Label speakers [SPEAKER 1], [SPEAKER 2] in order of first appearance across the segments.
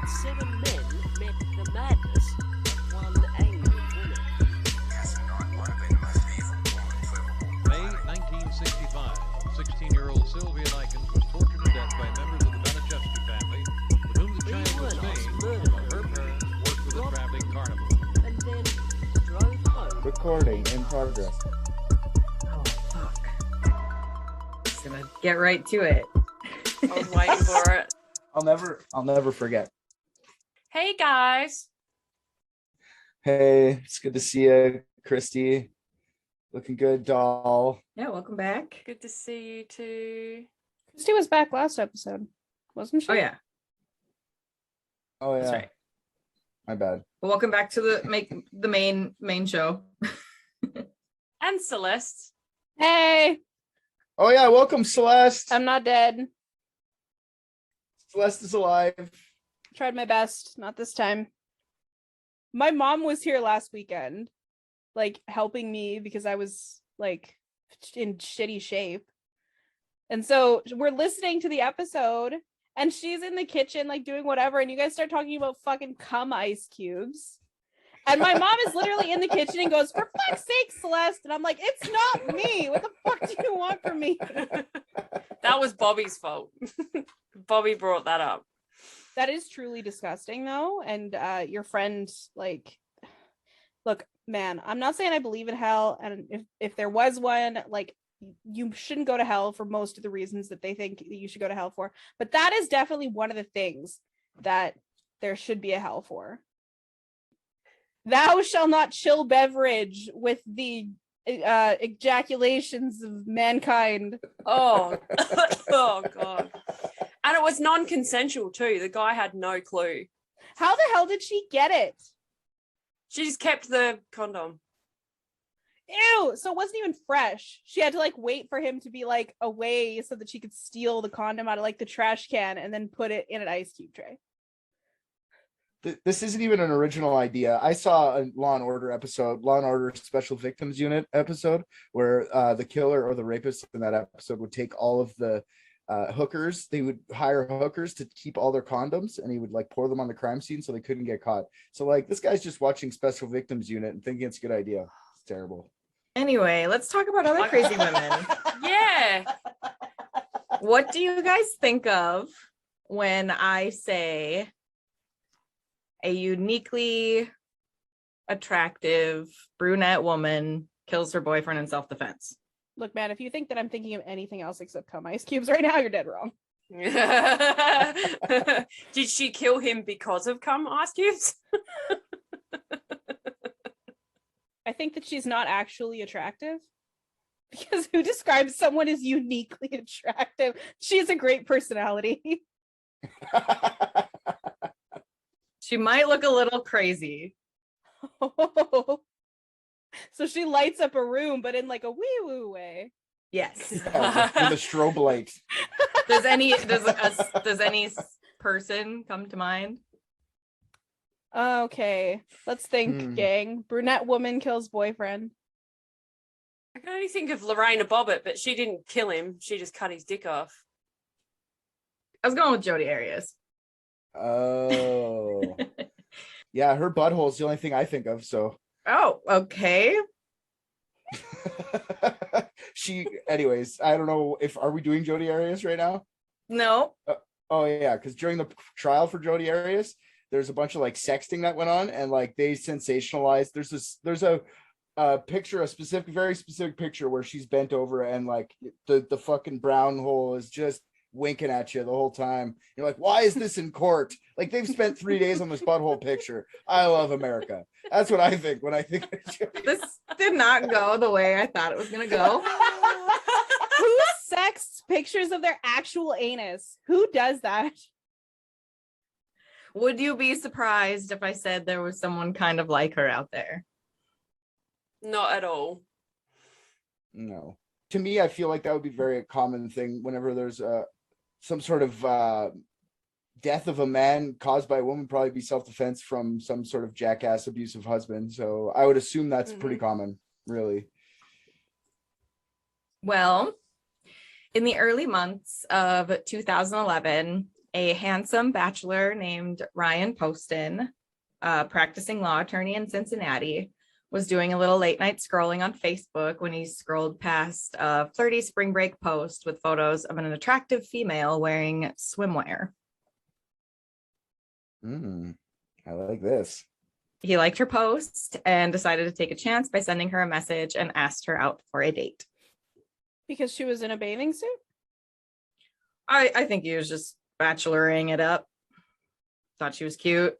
[SPEAKER 1] that 7 men met the madness of one angry woman.
[SPEAKER 2] May 1965, 16-year-old Sylvia Likens was tortured to death by members of the Manischewski family, with whom the child was named while her parents worked with a traveling carnival.
[SPEAKER 1] And then drove home.
[SPEAKER 3] Recording in progress.
[SPEAKER 4] Oh, fuck. Just gonna get right to it.
[SPEAKER 5] I was waiting for it.
[SPEAKER 3] I'll never forget.
[SPEAKER 5] Hey guys.
[SPEAKER 3] Hey, it's good to see you, Christy. Looking good, doll.
[SPEAKER 4] Yeah, welcome back.
[SPEAKER 5] Good to see you too.
[SPEAKER 6] Christy was back last episode, wasn't she?
[SPEAKER 4] Oh yeah,
[SPEAKER 3] Oh yeah,
[SPEAKER 4] that's right.
[SPEAKER 3] My bad.
[SPEAKER 4] Well, welcome back to the main show.
[SPEAKER 5] And Celeste.
[SPEAKER 6] Hey,
[SPEAKER 3] Oh yeah, welcome, Celeste.
[SPEAKER 6] I'm not dead.
[SPEAKER 3] Celeste is alive.
[SPEAKER 6] Tried my best, not this time. My mom was here last weekend, like helping me because I was like in shitty shape. And so we're listening to the episode and she's in the kitchen like doing whatever, and you guys start talking about fucking cum ice cubes. And my mom is literally in the kitchen and goes, "For fuck's sake, Celeste." And I'm like, "It's not me. What the fuck do you want from me?"
[SPEAKER 5] That was Bobby's fault. Bobby brought that up.
[SPEAKER 6] That is truly disgusting though. And your friend, like, look, man, I'm not saying I believe in hell, and if there was one, like, you shouldn't go to hell for most of the reasons that they think you should go to hell for, but that is definitely one of the things that there should be a hell for. Thou shall not chill beverage with the ejaculations of mankind.
[SPEAKER 5] Oh. Oh god. And it was non-consensual too. The guy had no clue.
[SPEAKER 6] How the hell did she get it?
[SPEAKER 5] She just kept the condom.
[SPEAKER 6] Ew, so it wasn't even fresh. She had to like wait for him to be like away so that she could steal the condom out of like the trash can and then put it in an ice cube tray.
[SPEAKER 3] This isn't even an original idea. I saw a Law and Order episode, Law and Order Special Victims Unit episode, where the killer or the rapist in that episode would take all of the hookers. They would hire hookers to keep all their condoms, and he would like pour them on the crime scene so they couldn't get caught. So like this guy's just watching Special Victims Unit and thinking it's a good idea. It's terrible.
[SPEAKER 4] Anyway, let's talk about other crazy women.
[SPEAKER 5] Yeah.
[SPEAKER 4] What do you guys think of when I say a uniquely attractive brunette woman kills her boyfriend in self-defense?
[SPEAKER 6] Look, man, if you think that I'm thinking of anything else except cum ice cubes right now, you're dead wrong.
[SPEAKER 5] Did she kill him because of cum ice cubes?
[SPEAKER 6] I think that she's not actually attractive, because who describes someone as uniquely attractive? She has a great personality.
[SPEAKER 4] She might look a little crazy.
[SPEAKER 6] So she lights up a room, but in like a wee woo way.
[SPEAKER 4] Yes.
[SPEAKER 3] Yeah, with a strobe light.
[SPEAKER 4] Does any person come to mind?
[SPEAKER 6] Okay, let's think, gang. Brunette woman kills boyfriend.
[SPEAKER 5] I can only think of Lorena Bobbitt, but she didn't kill him. She just cut his dick off.
[SPEAKER 4] I was going with Jodi Arias.
[SPEAKER 3] Oh. Yeah, her butthole is the only thing I think of, so.
[SPEAKER 4] Oh, okay.
[SPEAKER 3] Anyways, I don't know are we doing Jodi Arias right now?
[SPEAKER 4] No.
[SPEAKER 3] Oh yeah, because during the trial for Jodi Arias, there's a bunch of like sexting that went on, and like they sensationalized. There's a picture, very specific picture where she's bent over and like the fucking brown hole is just winking at you the whole time. You're like, why is this in court? Like they've spent 3 days on this butthole picture. I love America. That's what I think when I think of Jodi.
[SPEAKER 4] This did not go the way I thought it was gonna go.
[SPEAKER 6] Who sexts pictures of their actual anus? Who does that?
[SPEAKER 4] Would you be surprised if I said there was someone kind of like her out there?
[SPEAKER 5] Not at all.
[SPEAKER 3] No. To me, I feel like that would be a very common thing whenever there's some sort of death of a man caused by a woman, probably be self-defense from some sort of jackass abusive husband. So I would assume that's pretty common, really.
[SPEAKER 4] Well, in the early months of 2011,
[SPEAKER 7] a handsome bachelor named Ryan Poston, practicing law attorney in Cincinnati, was doing a little late night scrolling on Facebook when he scrolled past a flirty spring break post with photos of an attractive female wearing swimwear.
[SPEAKER 3] I like this.
[SPEAKER 7] He liked her post and decided to take a chance by sending her a message and asked her out for a date.
[SPEAKER 6] Because she was in a bathing suit?
[SPEAKER 7] I think he was just bacheloring it up. Thought she was cute.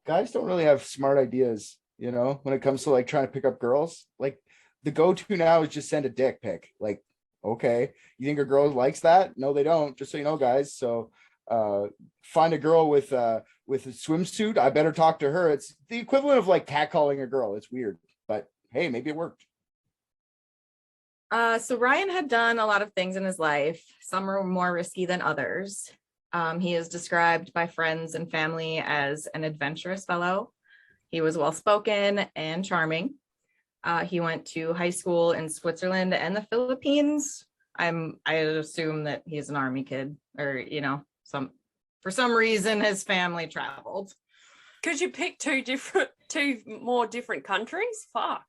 [SPEAKER 3] Guys don't really have smart ideas, you know, when it comes to like trying to pick up girls. Like the go-to now is just send a dick pic. Like, okay, you think a girl likes that? No, they don't. Just so you know, guys. So find a girl with a swimsuit. I better talk to her. It's the equivalent of like catcalling a girl. It's weird, but hey, maybe it worked.
[SPEAKER 7] So Ryan had done a lot of things in his life. Some were more risky than others. He is described by friends and family as an adventurous fellow. He was well-spoken and charming. He went to high school in Switzerland and the Philippines. I assume that he's an army kid, or, you know, for some reason his family traveled.
[SPEAKER 5] Could you pick two more different countries? Fuck.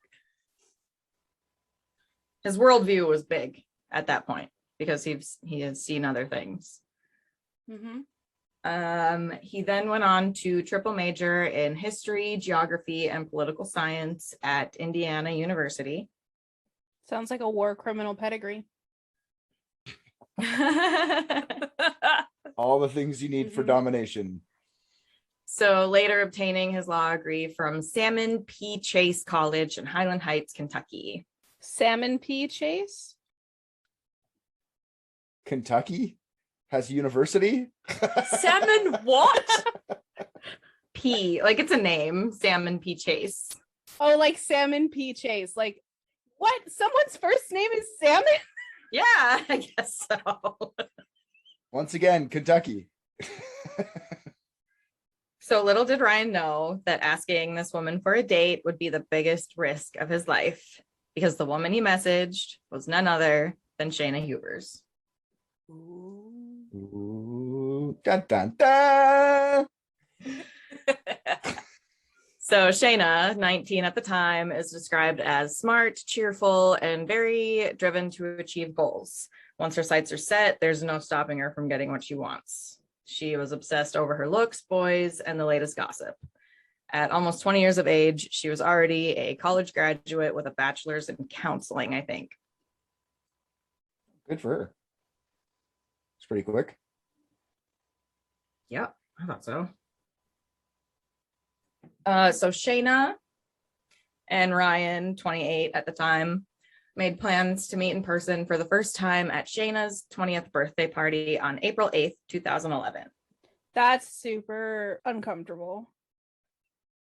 [SPEAKER 7] His worldview was big at that point because he has seen other things. He then went on to triple major in history, geography, and political science at Indiana University.
[SPEAKER 6] Sounds like a war criminal pedigree.
[SPEAKER 3] All the things you need for domination.
[SPEAKER 7] So later obtaining his law degree from Salmon P. Chase College in Highland Heights, Kentucky.
[SPEAKER 6] Salmon P. Chase?
[SPEAKER 3] Kentucky has a university?
[SPEAKER 5] Salmon what?
[SPEAKER 7] P, like it's a name, Salmon P. Chase.
[SPEAKER 6] Oh, like Salmon P. Chase. Like, what? Someone's first name is Salmon?
[SPEAKER 7] Yeah, I guess so.
[SPEAKER 3] Once again, Kentucky.
[SPEAKER 7] So little did Ryan know that asking this woman for a date would be the biggest risk of his life, because the woman he messaged was none other than Shayna Hubers.
[SPEAKER 3] Ooh, dun, dun, dun.
[SPEAKER 7] So Shayna, 19 at the time, is described as smart, cheerful, and very driven to achieve goals. Once her sights are set, there's no stopping her from getting what she wants. She was obsessed over her looks, boys, and the latest gossip. At almost 20 years of age, she was already a college graduate with a bachelor's in counseling, I think.
[SPEAKER 3] Good for her. It's pretty quick.
[SPEAKER 7] Yeah, I thought so. So Shayna and Ryan, 28 at the time, made plans to meet in person for the first time at Shayna's 20th birthday party on April 8th, 2011.
[SPEAKER 6] That's super uncomfortable.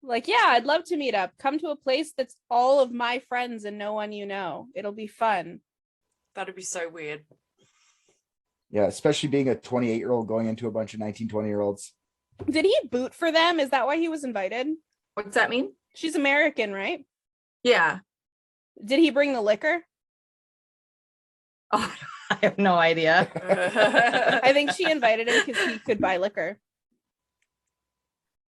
[SPEAKER 6] Like, yeah, I'd love to meet up. Come to a place that's all of my friends and no one you know. It'll be fun.
[SPEAKER 5] That'd be so weird.
[SPEAKER 3] Yeah, especially being a 28-year-old going into a bunch of 19, 20-year-olds.
[SPEAKER 6] Did he boot for them? Is that why he was invited?
[SPEAKER 7] What's that mean?
[SPEAKER 6] She's American, right?
[SPEAKER 7] Yeah.
[SPEAKER 6] Did he bring the liquor?
[SPEAKER 7] Oh, I have no idea.
[SPEAKER 6] I think she invited him because he could buy liquor.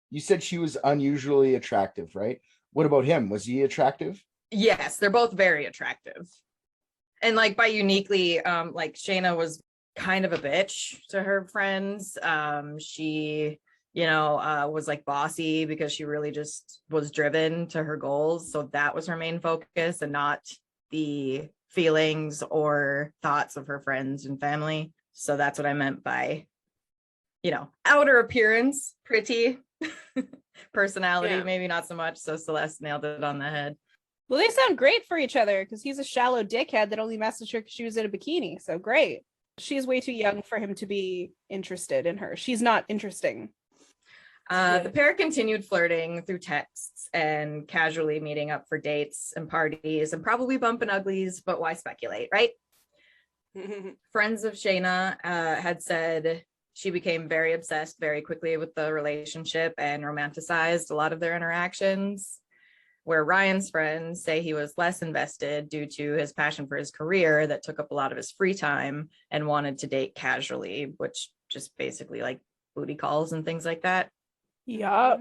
[SPEAKER 3] You said she was unusually attractive, right? What about him? Was he attractive?
[SPEAKER 7] Yes, they're both very attractive. And like by uniquely, like Shayna was kind of a bitch to her friends. She, was like bossy because she really just was driven to her goals. So that was her main focus and not the feelings or thoughts of her friends and family. So that's what I meant by, outer appearance, pretty. Personality, maybe not so much. So Celeste nailed it on the head.
[SPEAKER 6] Well, they sound great for each other because he's a shallow dickhead that only messaged her because she was in a bikini. So great. She's way too young for him to be interested in her. She's not interesting.
[SPEAKER 7] The pair continued flirting through texts and casually meeting up for dates and parties and probably bumping uglies, but why speculate, right? Friends of Shayna had said she became very obsessed very quickly with the relationship and romanticized a lot of their interactions, where Ryan's friends say he was less invested due to his passion for his career that took up a lot of his free time and wanted to date casually, which just basically like booty calls and things like that.
[SPEAKER 6] Yeah.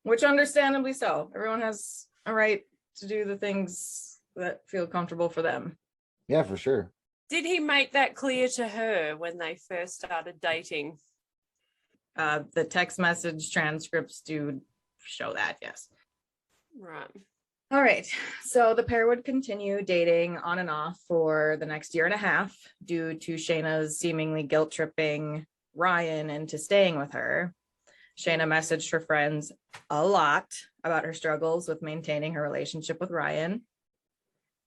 [SPEAKER 7] Which understandably so. Everyone has a right to do the things that feel comfortable for them.
[SPEAKER 3] Yeah, for sure.
[SPEAKER 5] Did he make that clear to her when they first started dating?
[SPEAKER 7] The text message transcripts do show that, yes.
[SPEAKER 5] Right.
[SPEAKER 7] All right. So the pair would continue dating on and off for the next year and a half due to Shayna's seemingly guilt tripping Ryan into staying with her. Shayna messaged her friends a lot about her struggles with maintaining her relationship with Ryan.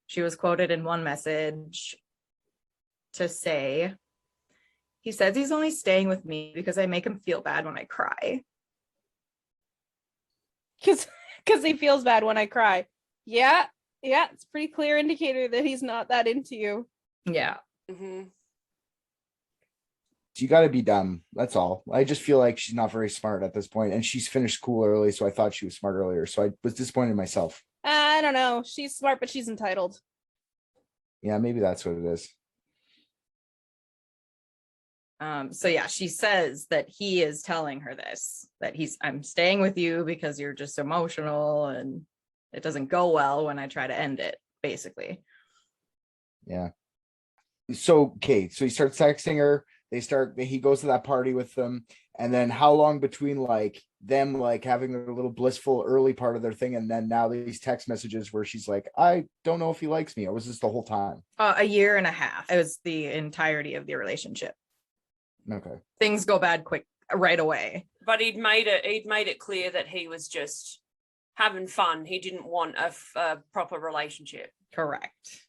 [SPEAKER 7] She was quoted in one message to say, "He says he's only staying with me because I make him feel bad when I cry."
[SPEAKER 6] Because he feels bad when I cry. Yeah, it's a pretty clear indicator that he's not that into you.
[SPEAKER 7] Yeah.
[SPEAKER 5] Mm-hmm.
[SPEAKER 3] You got to be dumb. That's all. I just feel like she's not very smart at this point, and she's finished school early, so I thought she was smart earlier. So I was disappointed in myself.
[SPEAKER 6] I don't know. She's smart, but she's entitled.
[SPEAKER 3] Yeah, maybe that's what it is.
[SPEAKER 7] So yeah, she says that he is telling her this, that I'm staying with you because you're just emotional and it doesn't go well when I try to end it, basically.
[SPEAKER 3] Yeah. So, okay. So he starts texting her. He goes to that party with them. And then how long between like them, like having a little blissful early part of their thing. And then now these text messages where she's like, I don't know if he likes me, or was this the whole time?
[SPEAKER 7] A year and a half. It was the entirety of the relationship.
[SPEAKER 3] Okay.
[SPEAKER 7] Things go bad quick right away.
[SPEAKER 5] But he'd made it clear that he was just having fun. He didn't want a proper relationship.
[SPEAKER 7] Correct.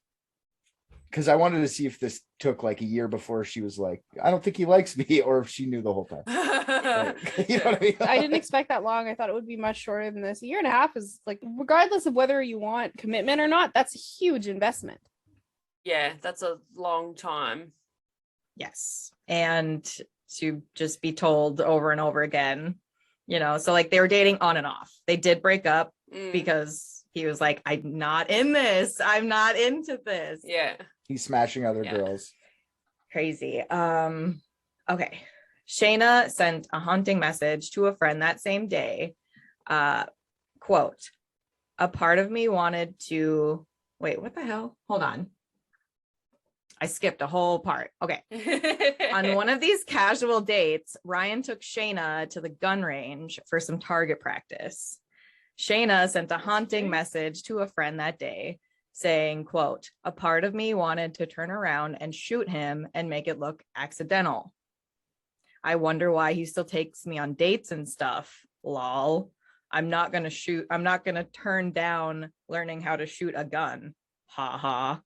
[SPEAKER 3] Because I wanted to see if this took like a year before she was like, I don't think he likes me, or if she knew the whole time. Like, you know what I mean?
[SPEAKER 6] I didn't expect that long. I thought it would be much shorter than this. A year and a half is like, regardless of whether you want commitment or not, that's a huge investment.
[SPEAKER 5] Yeah, that's a long time.
[SPEAKER 7] Yes. And to just be told over and over again, so like they were dating on and off. They did break up because he was like, I'm not in this. I'm not into this.
[SPEAKER 5] Yeah.
[SPEAKER 3] He's smashing other girls.
[SPEAKER 7] Crazy. Okay. Shayna sent a haunting message to a friend that same day. Quote, "A part of me wanted to," wait, what the hell? Hold on. I skipped a whole part. Okay. On one of these casual dates, Ryan took Shayna to the gun range for some target practice. Shayna sent a haunting message to a friend that day saying, quote, "A part of me wanted to turn around and shoot him and make it look accidental. I wonder why he still takes me on dates and stuff. Lol. I'm not going to turn down learning how to shoot a gun. Ha ha."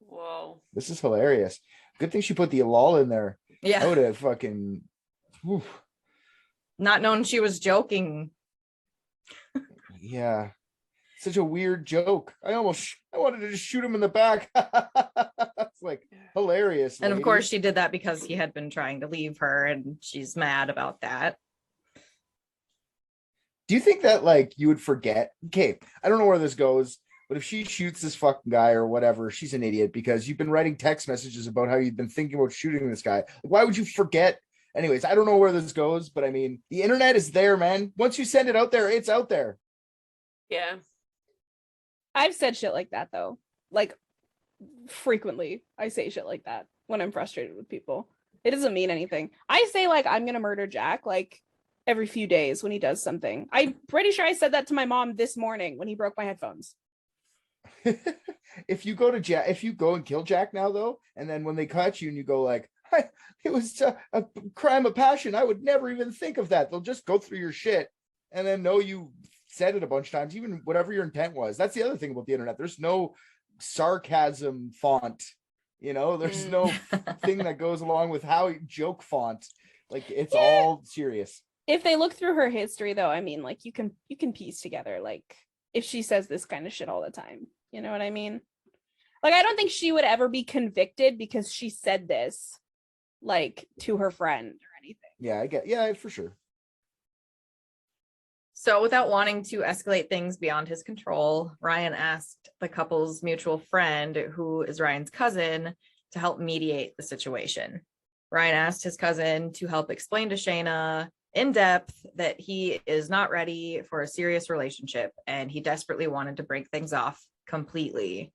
[SPEAKER 5] Whoa.
[SPEAKER 3] This is hilarious. Good thing she put the lol in there.
[SPEAKER 7] Yeah.
[SPEAKER 3] I would have fucking
[SPEAKER 7] Not knowing she was joking.
[SPEAKER 3] Yeah. Such a weird joke. I wanted to just shoot him in the back. It's like hilarious.
[SPEAKER 7] And of
[SPEAKER 3] lady.
[SPEAKER 7] course she did that because he had been trying to leave her and she's mad about that.
[SPEAKER 3] Do you think that like you would forget? Okay, I don't know where this goes, but if she shoots this fucking guy or whatever, she's an idiot because you've been writing text messages about how you've been thinking about shooting this guy. Like, why would you forget? Anyways, I don't know where this goes, but I mean, the internet is there, man. Once you send it out there, it's out there.
[SPEAKER 5] Yeah.
[SPEAKER 6] I've said shit like that though. Like frequently I say shit like that when I'm frustrated with people. It doesn't mean anything. I say like I'm gonna murder Jack like every few days when he does something. I'm pretty sure I said that to my mom this morning when he broke my headphones.
[SPEAKER 3] If you go and kill Jack now though, and then when they catch you and you go like, it was a crime of passion, I would never even think of that. They'll just go through your shit and then know you said it a bunch of times, even whatever your intent was. That's the other thing about the internet. There's no sarcasm font, there's no thing that goes along with how joke font. Like it's all serious.
[SPEAKER 6] If they look through her history though, I mean, like you can piece together like if she says this kind of shit all the time. You know what I mean? Like I don't think she would ever be convicted because she said this like to her friend or anything.
[SPEAKER 3] Yeah, for sure.
[SPEAKER 7] So without wanting to escalate things beyond his control, Ryan asked the couple's mutual friend, who is Ryan's cousin, to help mediate the situation. Ryan asked his cousin to help explain to Shayna in depth that he is not ready for a serious relationship and he desperately wanted to break things off completely.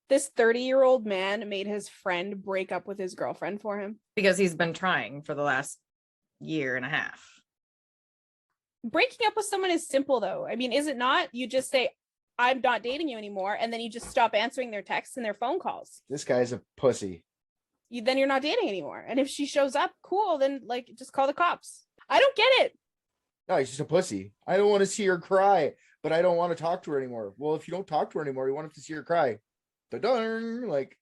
[SPEAKER 6] This 30-year-old man made his friend break up with his girlfriend for him.
[SPEAKER 7] Because he's been trying for the last year and a half.
[SPEAKER 6] Breaking up with someone is simple, though. I mean, is it not? You just say, I'm not dating you anymore, and then you just stop answering their texts and their phone calls.
[SPEAKER 3] This guy's a pussy.
[SPEAKER 6] Then you're not dating anymore. And if she shows up, cool, then like just call the cops. I don't get it.
[SPEAKER 3] No, he's just a pussy. I don't want to see her cry, but I don't want to talk to her anymore. Well, if you don't talk to her anymore, you want to see her cry. Da-darn, like.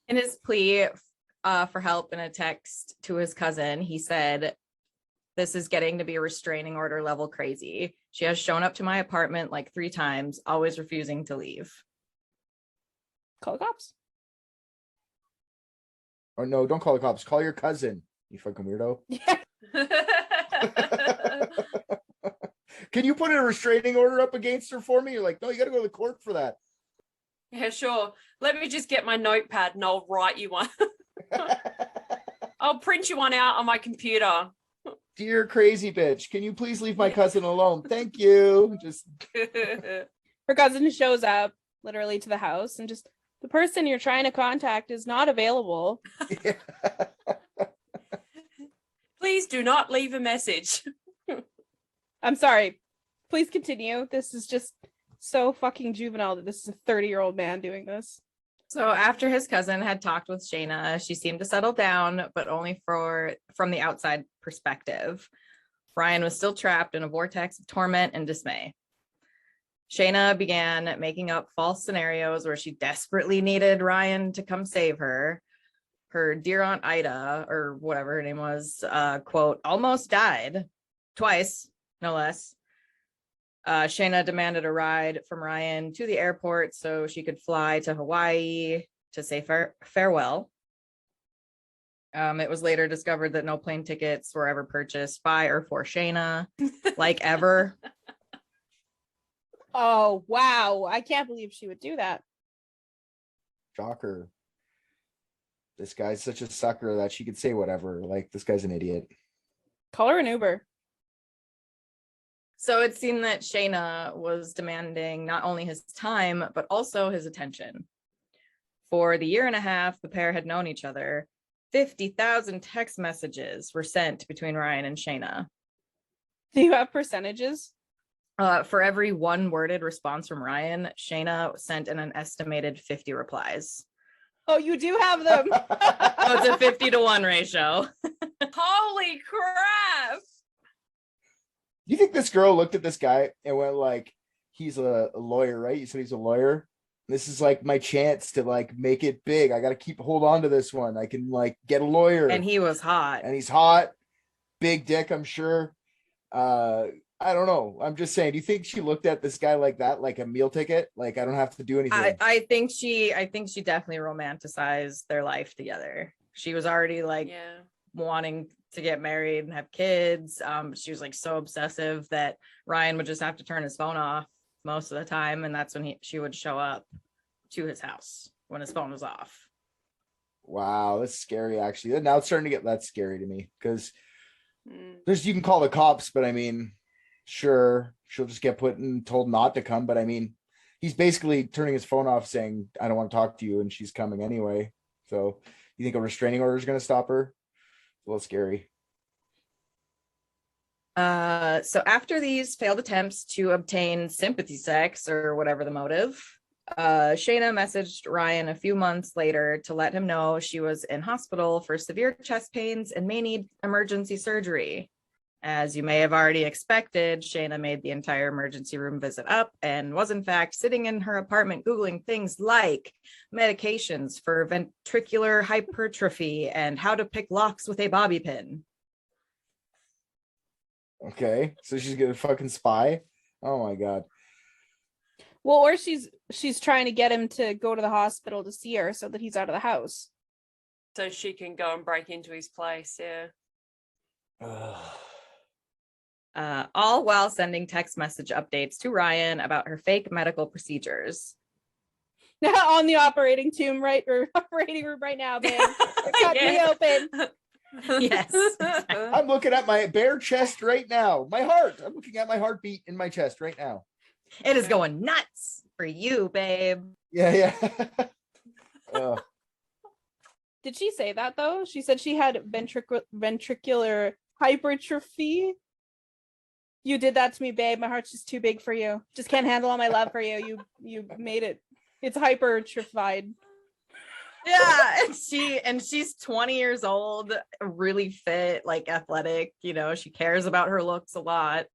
[SPEAKER 7] In his plea for help in a text to his cousin, he said, "This is getting to be a restraining order level crazy. She has shown up to my apartment like 3 times, always refusing to leave."
[SPEAKER 6] Call the cops.
[SPEAKER 3] Or no, don't call the cops. Call your cousin, you fucking weirdo.
[SPEAKER 6] Yeah.
[SPEAKER 3] Can you put a restraining order up against her for me? You're like, no, you got to go to the court for that.
[SPEAKER 5] Yeah, sure. Let me just get my notepad and I'll write you one. I'll print you one out on my computer.
[SPEAKER 3] Dear crazy bitch, can you please leave my cousin alone? Thank you. Just
[SPEAKER 6] Her cousin shows up literally to the house and just, the person you're trying to contact is not available.
[SPEAKER 3] yeah.
[SPEAKER 5] Please do not leave a message.
[SPEAKER 6] I'm sorry. Please continue. This is just so fucking juvenile that this is a 30-year-old man doing this.
[SPEAKER 7] So after his cousin had talked with Shayna, she seemed to settle down, but only from the outside perspective. Ryan was still trapped in a vortex of torment and dismay. Shayna began making up false scenarios where she desperately needed Ryan to come save her. Her dear Aunt Ida, or whatever her name was, quote, almost died twice, no less. Shayna demanded a ride from Ryan to the airport so she could fly to Hawaii to say farewell. It was later discovered that no plane tickets were ever purchased by or for Shayna, like ever.
[SPEAKER 6] Oh, wow. I can't believe she would do that.
[SPEAKER 3] Shocker. This guy's such a sucker that she could say whatever. Like, this guy's an idiot.
[SPEAKER 6] Call her an Uber.
[SPEAKER 7] So it seemed that Shayna was demanding not only his time, but also his attention. For the year and a half the pair had known each other, 50,000 text messages were sent between Ryan and Shayna.
[SPEAKER 6] Do you have percentages?
[SPEAKER 7] For every one-worded response from Ryan, Shayna sent in an estimated 50 replies.
[SPEAKER 6] Oh, you do have them.
[SPEAKER 7] Oh, it's a 50-to-1 ratio.
[SPEAKER 5] Holy crap!
[SPEAKER 3] You think this girl looked at this guy and went like, he's a lawyer, right? You said he's a lawyer. This is like my chance to like make it big. I got to hold on to this one. I can like get a lawyer.
[SPEAKER 7] And he was hot.
[SPEAKER 3] And he's hot. Big dick, I'm sure. I don't know. I'm just saying, do you think she looked at this guy like that, like a meal ticket? Like, I don't have to do anything.
[SPEAKER 7] I think she definitely romanticized their life together. She was already like wanting to get married and have kids. She was like so obsessive that Ryan would just have to turn his phone off most of the time, and that's when she would show up to his house when his phone was off.
[SPEAKER 3] Wow, that's scary. Actually, now it's starting to get that scary to me because you can call the cops, but I mean, sure, she'll just get put and told not to come. But I mean, he's basically turning his phone off, saying, "I don't want to talk to you," and she's coming anyway. So, you think a restraining order is going to stop her? A little scary.
[SPEAKER 7] So after these failed attempts to obtain sympathy sex or whatever the motive, Shayna messaged Ryan a few months later to let him know she was in hospital for severe chest pains and may need emergency surgery. As you may have already expected, Shayna made the entire emergency room visit up and was in fact sitting in her apartment Googling things like medications for ventricular hypertrophy and how to pick locks with a bobby pin.
[SPEAKER 3] Okay, so she's gonna fucking spy. Oh my god.
[SPEAKER 6] Well, or she's trying to get him to go to the hospital to see her so that he's out of the house.
[SPEAKER 5] So she can go and break into his place, yeah.
[SPEAKER 7] all while sending text message updates to Ryan about her fake medical procedures.
[SPEAKER 6] On the operating room right now, babe. Cut me open.
[SPEAKER 7] Yes.
[SPEAKER 3] I'm looking at my bare chest right now. My heart. I'm looking at my heartbeat in my chest right now.
[SPEAKER 7] It is going nuts for you, babe.
[SPEAKER 3] Yeah.
[SPEAKER 6] Did she say that though? She said she had ventricular hypertrophy. You did that to me, babe. My heart's just too big for you. Just can't handle all my love for you. You made it. It's hypertrophied.
[SPEAKER 7] Yeah, and she's 20 years old, really fit, like athletic. You know, she cares about her looks a lot.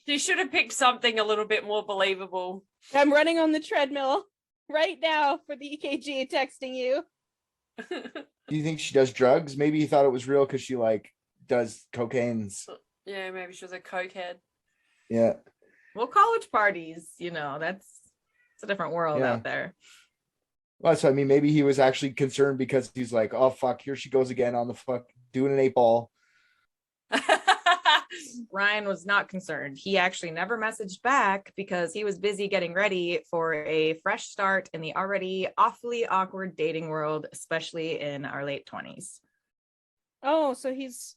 [SPEAKER 5] She should have picked something a little bit more believable.
[SPEAKER 6] I'm running on the treadmill right now for the EKG, texting you.
[SPEAKER 3] Do you think she does drugs? Maybe he thought it was real because she like does cocaines.
[SPEAKER 5] Yeah, maybe she was a cokehead.
[SPEAKER 3] Yeah.
[SPEAKER 7] Well, college parties, you know, it's a different world out there.
[SPEAKER 3] Well, so I mean, maybe he was actually concerned because he's like, oh fuck, here she goes again on the fuck doing an 8-ball.
[SPEAKER 7] Ryan was not concerned. He actually never messaged back because he was busy getting ready for a fresh start in the already awfully awkward dating world, especially in our late 20s.
[SPEAKER 6] Oh, so he's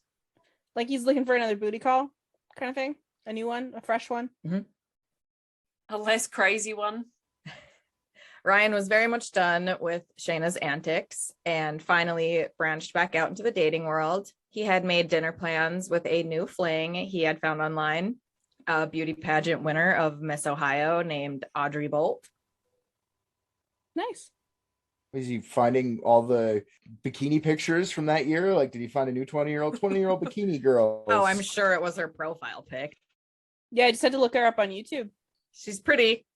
[SPEAKER 6] looking for another booty call kind of thing? A new one? A fresh one?
[SPEAKER 7] Mm-hmm.
[SPEAKER 5] A less crazy one.
[SPEAKER 7] Ryan was very much done with Shayna's antics and finally branched back out into the dating world. He had made dinner plans with a new fling he had found online, a beauty pageant winner of Miss Ohio named Audrey Bolt.
[SPEAKER 6] Nice.
[SPEAKER 3] Is he finding all the bikini pictures from that year? Like, did he find a new 20-year-old bikini girl?
[SPEAKER 7] Oh, I'm sure it was her profile pic.
[SPEAKER 6] Yeah, I just had to look her up on YouTube.
[SPEAKER 7] She's pretty.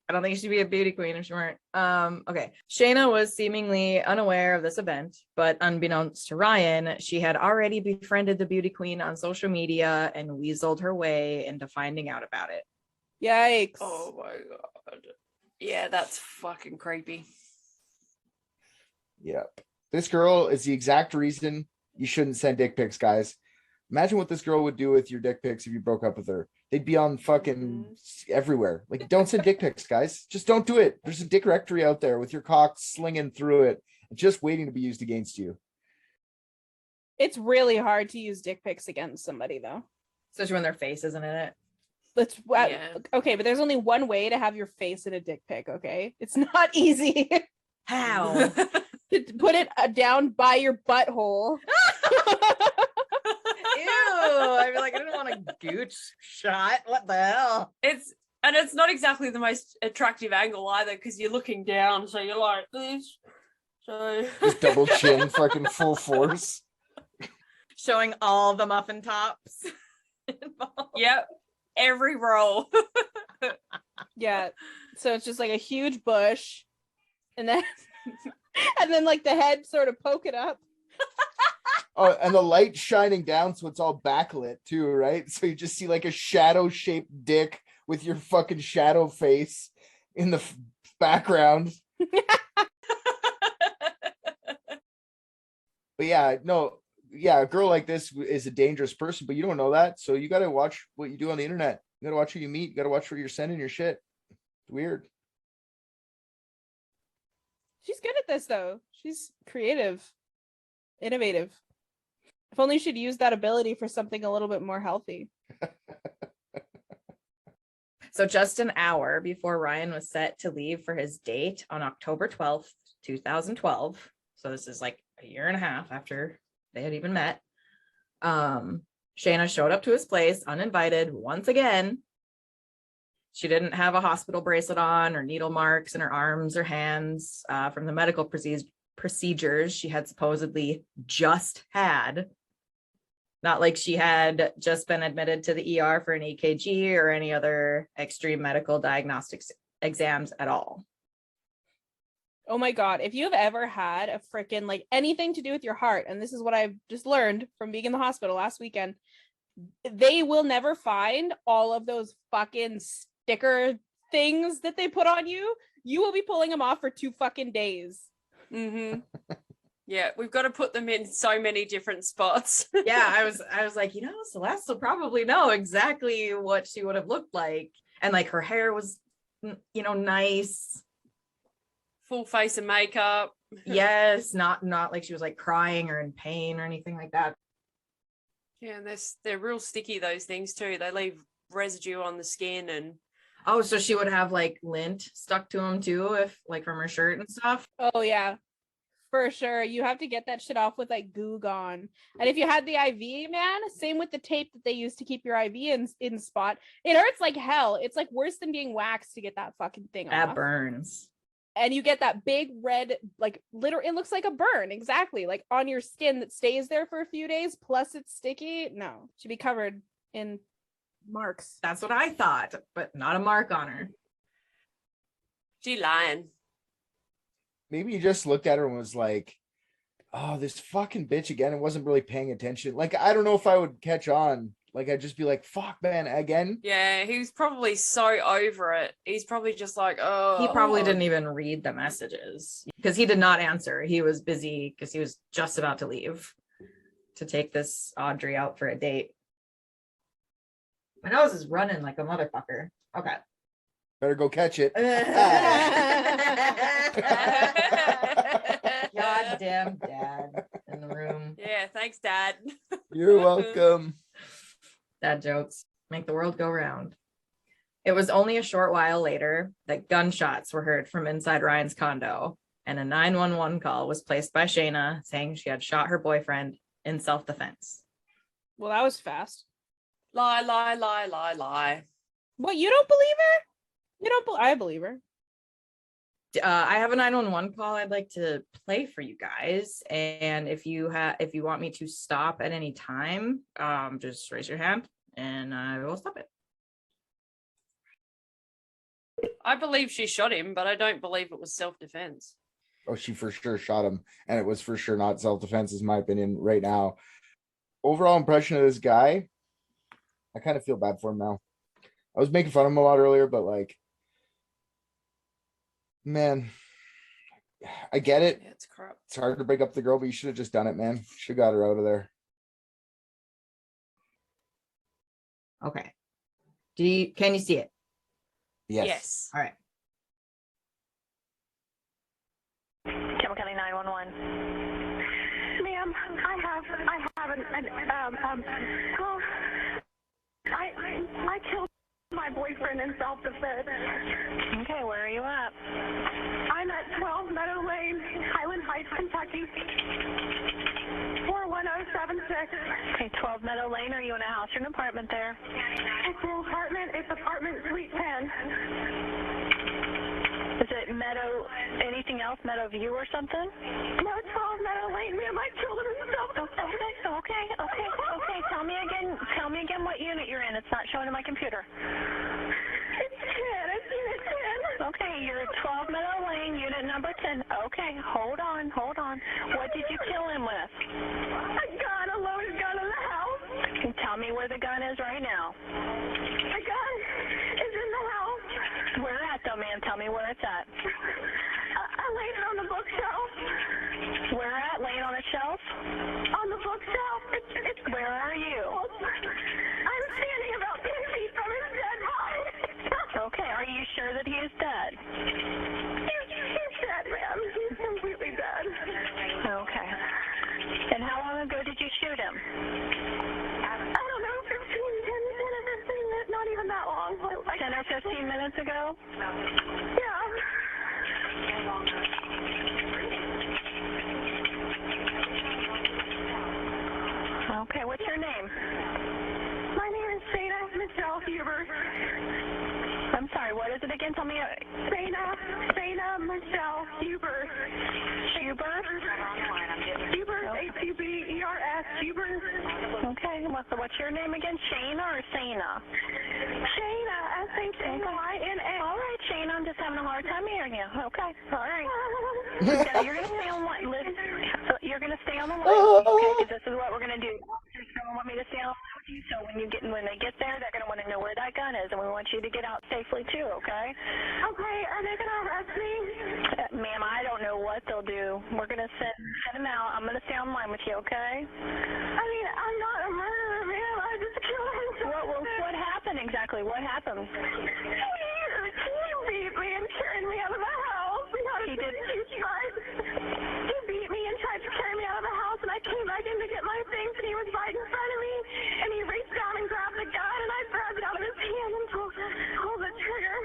[SPEAKER 7] I don't think she'd be a beauty queen if she weren't. Okay. Shayna was seemingly unaware of this event, but unbeknownst to Ryan, she had already befriended the beauty queen on social media and weaseled her way into finding out about it.
[SPEAKER 6] Yikes.
[SPEAKER 5] Oh my god. Yeah, that's fucking creepy.
[SPEAKER 3] Yep. This girl is the exact reason you shouldn't send dick pics, guys. Imagine what this girl would do with your dick pics if you broke up with her. They'd be on fucking everywhere. Like, don't send dick pics, guys. Just don't do it. There's a dick directory out there with your cock slinging through it, just waiting to be used against you.
[SPEAKER 6] It's really hard to use dick pics against somebody, though.
[SPEAKER 7] Especially when their face isn't in it.
[SPEAKER 6] Okay, but there's only one way to have your face in a dick pic, okay? It's not easy.
[SPEAKER 7] How?
[SPEAKER 6] To put it down by your butthole.
[SPEAKER 7] Ew, I'd be like, I didn't want a gooch shot. What the hell?
[SPEAKER 5] It's not exactly the most attractive angle either, because you're looking down, so you're like this. So
[SPEAKER 3] Just double chin, fucking full force.
[SPEAKER 7] Showing all the muffin tops.
[SPEAKER 5] Yep, every roll.
[SPEAKER 6] Yeah. So it's just like a huge bush, and then like the head sort of poking up.
[SPEAKER 3] Oh, and the light shining down, so it's all backlit too, right? So you just see like a shadow-shaped dick with your fucking shadow face in the background. But yeah, a girl like this is a dangerous person, but you don't know that, so you got to watch what you do on the internet. You got to watch who you meet. You got to watch where you're sending your shit. It's weird.
[SPEAKER 6] She's good at this, though. She's creative, innovative. If only she'd use that ability for something a little bit more healthy.
[SPEAKER 7] So just an hour before Ryan was set to leave for his date on October 12th, 2012. So this is like a year and a half after they had even met. Shayna showed up to his place uninvited once again. She didn't have a hospital bracelet on or needle marks in her arms or hands from the medical procedures she had supposedly just had. Not like she had just been admitted to the ER for an EKG or any other extreme medical diagnostics exams at all.
[SPEAKER 6] Oh my God. If you have ever had a freaking like anything to do with your heart, and this is what I've just learned from being in the hospital last weekend, they will never find all of those fucking sticker things that they put on you. You will be pulling them off for 2 fucking days.
[SPEAKER 5] Mm-hmm. Yeah, we've got to put them in so many different spots.
[SPEAKER 7] Yeah, I was like, Celeste will probably know exactly what she would have looked like. And like her hair was, nice.
[SPEAKER 5] Full face of makeup.
[SPEAKER 7] Yes, not like she was like crying or in pain or anything like that.
[SPEAKER 5] Yeah, and they're real sticky, those things too. They leave residue on the skin and
[SPEAKER 7] Oh, so she would have like lint stuck to them too, if like from her shirt and stuff.
[SPEAKER 6] Oh yeah, for sure. You have to get that shit off with like Goo Gone. And if you had the IV, man, same with the tape that they use to keep your IV in spot. It hurts like hell. It's like worse than being waxed to get that fucking thing
[SPEAKER 7] That
[SPEAKER 6] off.
[SPEAKER 7] burns.
[SPEAKER 6] And you get that big red, like literally, it looks like a burn, exactly, like on your skin that stays there for a few days. Plus, it's sticky. No, it should be covered in marks.
[SPEAKER 7] That's what I thought, but not a mark on her.
[SPEAKER 5] she lying.
[SPEAKER 3] Maybe you just looked at her and was like, oh, this fucking bitch again, and wasn't really paying attention. Like, I don't know if I would catch on. Like, I'd just be like, fuck, man, again.
[SPEAKER 5] Yeah, he was probably so over it. He's probably just like, oh.
[SPEAKER 7] He probably didn't even read the messages because he did not answer. He was busy because he was just about to leave to take this Audrey out for a date. My nose is running like a motherfucker. Okay.
[SPEAKER 3] Better go catch it.
[SPEAKER 7] Goddamn dad in the room.
[SPEAKER 5] Yeah, thanks, Dad.
[SPEAKER 3] You're welcome.
[SPEAKER 7] Dad jokes make the world go round. It was only a short while later that gunshots were heard from inside Ryan's condo, and a 911 call was placed by Shayna saying she had shot her boyfriend in self-defense.
[SPEAKER 6] Well, that was fast.
[SPEAKER 5] Lie, lie, lie, lie, lie.
[SPEAKER 6] What, you don't believe her? You don't I believe her.
[SPEAKER 7] I have a 911 call I'd like to play for you guys, and if you want me to stop at any time, just raise your hand and I will stop it.
[SPEAKER 5] I believe she shot him, but I don't believe it was self-defense.
[SPEAKER 3] Oh, she for sure shot him, and it was for sure not self-defense, is my opinion right now. Overall impression of this guy, I kind of feel bad for him now. I was making fun of him a lot earlier, but like, man, I get it.
[SPEAKER 5] Yeah, it's crap.
[SPEAKER 3] It's hard to break up the girl, but you should have just done it, man. Should have got her out of there.
[SPEAKER 7] Okay. Can you see it?
[SPEAKER 3] Yes.
[SPEAKER 7] All right.
[SPEAKER 8] Campbell County 911. Ma'am, I killed my boyfriend in self-defense.
[SPEAKER 9] Okay, where are you at?
[SPEAKER 8] I'm at 12 Meadow Lane, Highland Heights, Kentucky. 41076.
[SPEAKER 9] Okay, 12 Meadow Lane. Are you in a house or an apartment there?
[SPEAKER 8] It's an apartment. It's apartment suite 10.
[SPEAKER 9] Is it Meadow, anything else? Meadow View or something?
[SPEAKER 8] No, 12 Meadow Lane. Ma'am, I killed him in self-defense.
[SPEAKER 9] Okay. Tell me again what unit you're in. It's not showing in my computer.
[SPEAKER 8] It's 10. It's unit 10.
[SPEAKER 9] Okay, you're at 12 Meadow Lane, unit number 10. Okay, hold on. What did you kill him with?
[SPEAKER 8] A gun, a loaded gun in the house.
[SPEAKER 9] Can you tell me where the gun is right now?
[SPEAKER 8] The gun is in the house.
[SPEAKER 9] Where at though, ma'am? Tell me where it's at.
[SPEAKER 8] I laid it on the bookshelf.
[SPEAKER 9] Where at? Laying on a shelf?
[SPEAKER 8] On the bookshelf. It's
[SPEAKER 9] Where are you?
[SPEAKER 8] I'm standing about 10 feet from his dead body.
[SPEAKER 9] Okay, are you sure that he is dead?
[SPEAKER 8] He's dead, ma'am. He's completely dead.
[SPEAKER 9] Okay. And how long ago did you shoot him?
[SPEAKER 8] I don't know, 10 or 15 minutes, not even that long.
[SPEAKER 9] 10 or 15 minutes ago?
[SPEAKER 8] Yeah.
[SPEAKER 9] Okay, what's your name?
[SPEAKER 8] My name is Shayna Hubers.
[SPEAKER 9] I'm sorry, what is it again? Tell me.
[SPEAKER 8] Shayna Michelle Hubers.
[SPEAKER 9] Hubers?
[SPEAKER 8] Hubers, H-U-B-E-R-S, Hubers.
[SPEAKER 9] Okay, what's your name again? Shayna or Shayna?
[SPEAKER 8] Shayna, S-H-A-Y-N-A.
[SPEAKER 9] All right, Shayna, I'm just having a hard time hearing you. Okay, all right. You're going to stay on one. Listen, you're going to stay on the line, okay? Because this is what we're going to do. Officers don't want me to stay on the line with you, so when they get there, they're going to want to know where that gun is, and we want you to get out safely too, okay?
[SPEAKER 8] Okay, are they going to arrest me?
[SPEAKER 9] Ma'am, I don't know what what they'll do. We're gonna send him out. I'm gonna stay online with you, okay? I mean, I'm not a murderer, man. I just killed him. What happened exactly? What happened? He beat me and carried me out of the house. He did. He beat me and tried to carry me out of the house, and I came back in to get my things, and he was right in front of me, and he reached down and grabbed the gun, and I grabbed it out of his hand and pulled the trigger.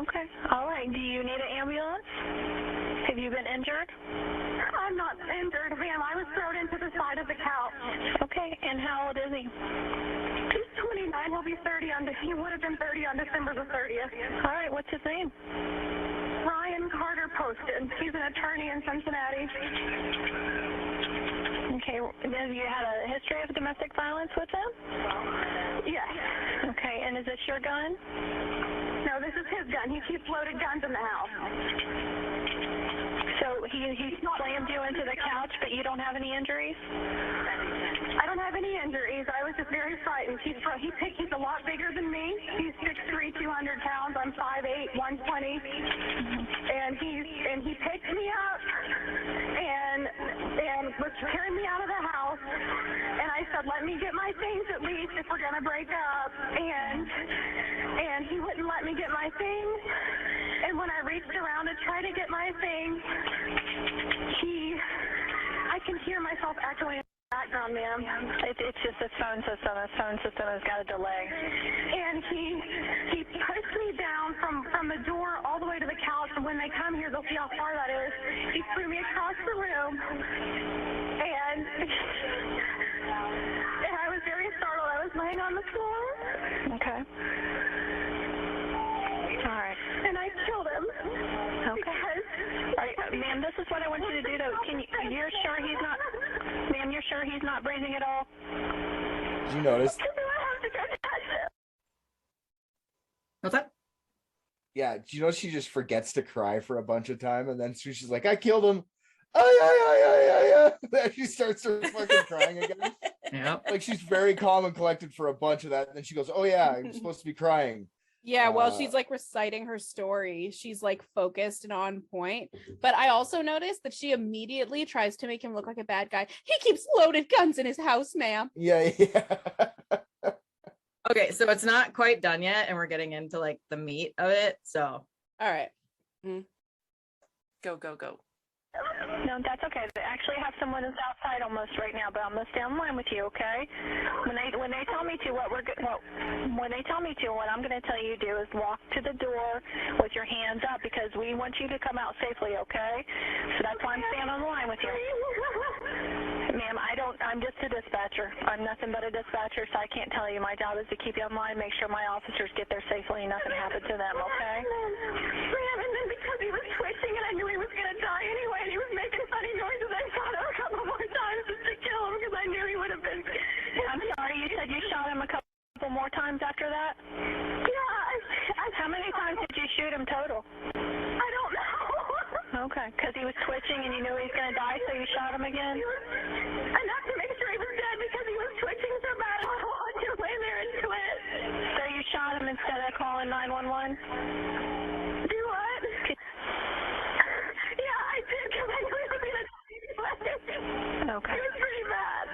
[SPEAKER 9] Okay. All right. Do you need an ambulance? Have you been injured? I'm not injured, ma'am. I was thrown into the side of the couch. Okay. And how old is he? He's 29. He'll be 30 on. He would have been 30 on December the 30th. All right. What's his name? Ryan Carter posted. He's an attorney in Cincinnati. Okay. Have you had a history of domestic violence with him? Yes. Okay. And is this your gun? No, this is his gun. He keeps loaded guns in the house. So he slammed you into the couch, but you don't have any injuries? I don't have any injuries. I was just very frightened. He's a lot bigger than me. He's 6'3", 200 pounds. I'm 5'8", 120. And he picked me up and was carrying me out of the house. And I said, let me get my things at least if we're gonna break up. And he wouldn't let me get my things. And when I reached around to try to get my things, I can hear myself echoing in the background, ma'am. It's just the phone system. The phone system has got a delay. And he pushed me down from the door all the way to the couch. And when they come here, they'll see how far that is. He threw me across the room. And I was very startled. I was laying on the floor. Okay. All right. And I killed him. Okay. Ma'am, this is what I want you to do. You're sure he's not, ma'am, you're sure he's not breathing at all?
[SPEAKER 3] Did you notice?
[SPEAKER 7] What's that?
[SPEAKER 3] Yeah, do you know she just forgets to cry for a bunch of time, and then she's like, I killed him. Oh, yeah. Then she starts fucking crying again.
[SPEAKER 7] Yeah.
[SPEAKER 3] Like, she's very calm and collected for a bunch of that, and then she goes, oh yeah, I'm supposed to be crying.
[SPEAKER 6] Yeah, while she's like reciting her story, she's like focused and on point. But I also noticed that she immediately tries to make him look like a bad guy. He keeps loaded guns in his house, ma'am.
[SPEAKER 3] Yeah.
[SPEAKER 7] Okay, so it's not quite done yet, and we're getting into like the meat of it. So,
[SPEAKER 6] all right.
[SPEAKER 5] Go.
[SPEAKER 9] No, that's okay. They actually have someone who's outside almost right now, but I'm gonna stay online with you, okay? When they tell me to, what I'm gonna tell you to do is walk to the door with your hands up, because we want you to come out safely, okay? So that's why I'm staying on the line with you. Ma'am, I'm just a dispatcher. I'm nothing but a dispatcher, so I can't tell you. My job is to keep you on line, make sure my officers get there safely and nothing happens to them, okay? Ma'am, and then because he was twitching and I knew he was gonna die anyway, and he was making funny noises, I shot him a couple more times just to kill him because I knew he would have been. I'm sorry, you said you shot him a couple more times after that? Yeah. How many times did you shoot him total? I don't know. Okay, because he was twitching and you knew he was going to die, so you shot him again? Enough to make sure he was dead because he was twitching so bad. I don't want you to lay there and twitch. So you shot him instead of calling 911? Do what? Yeah, I did, because I knew he was going to die. Okay. It was pretty bad.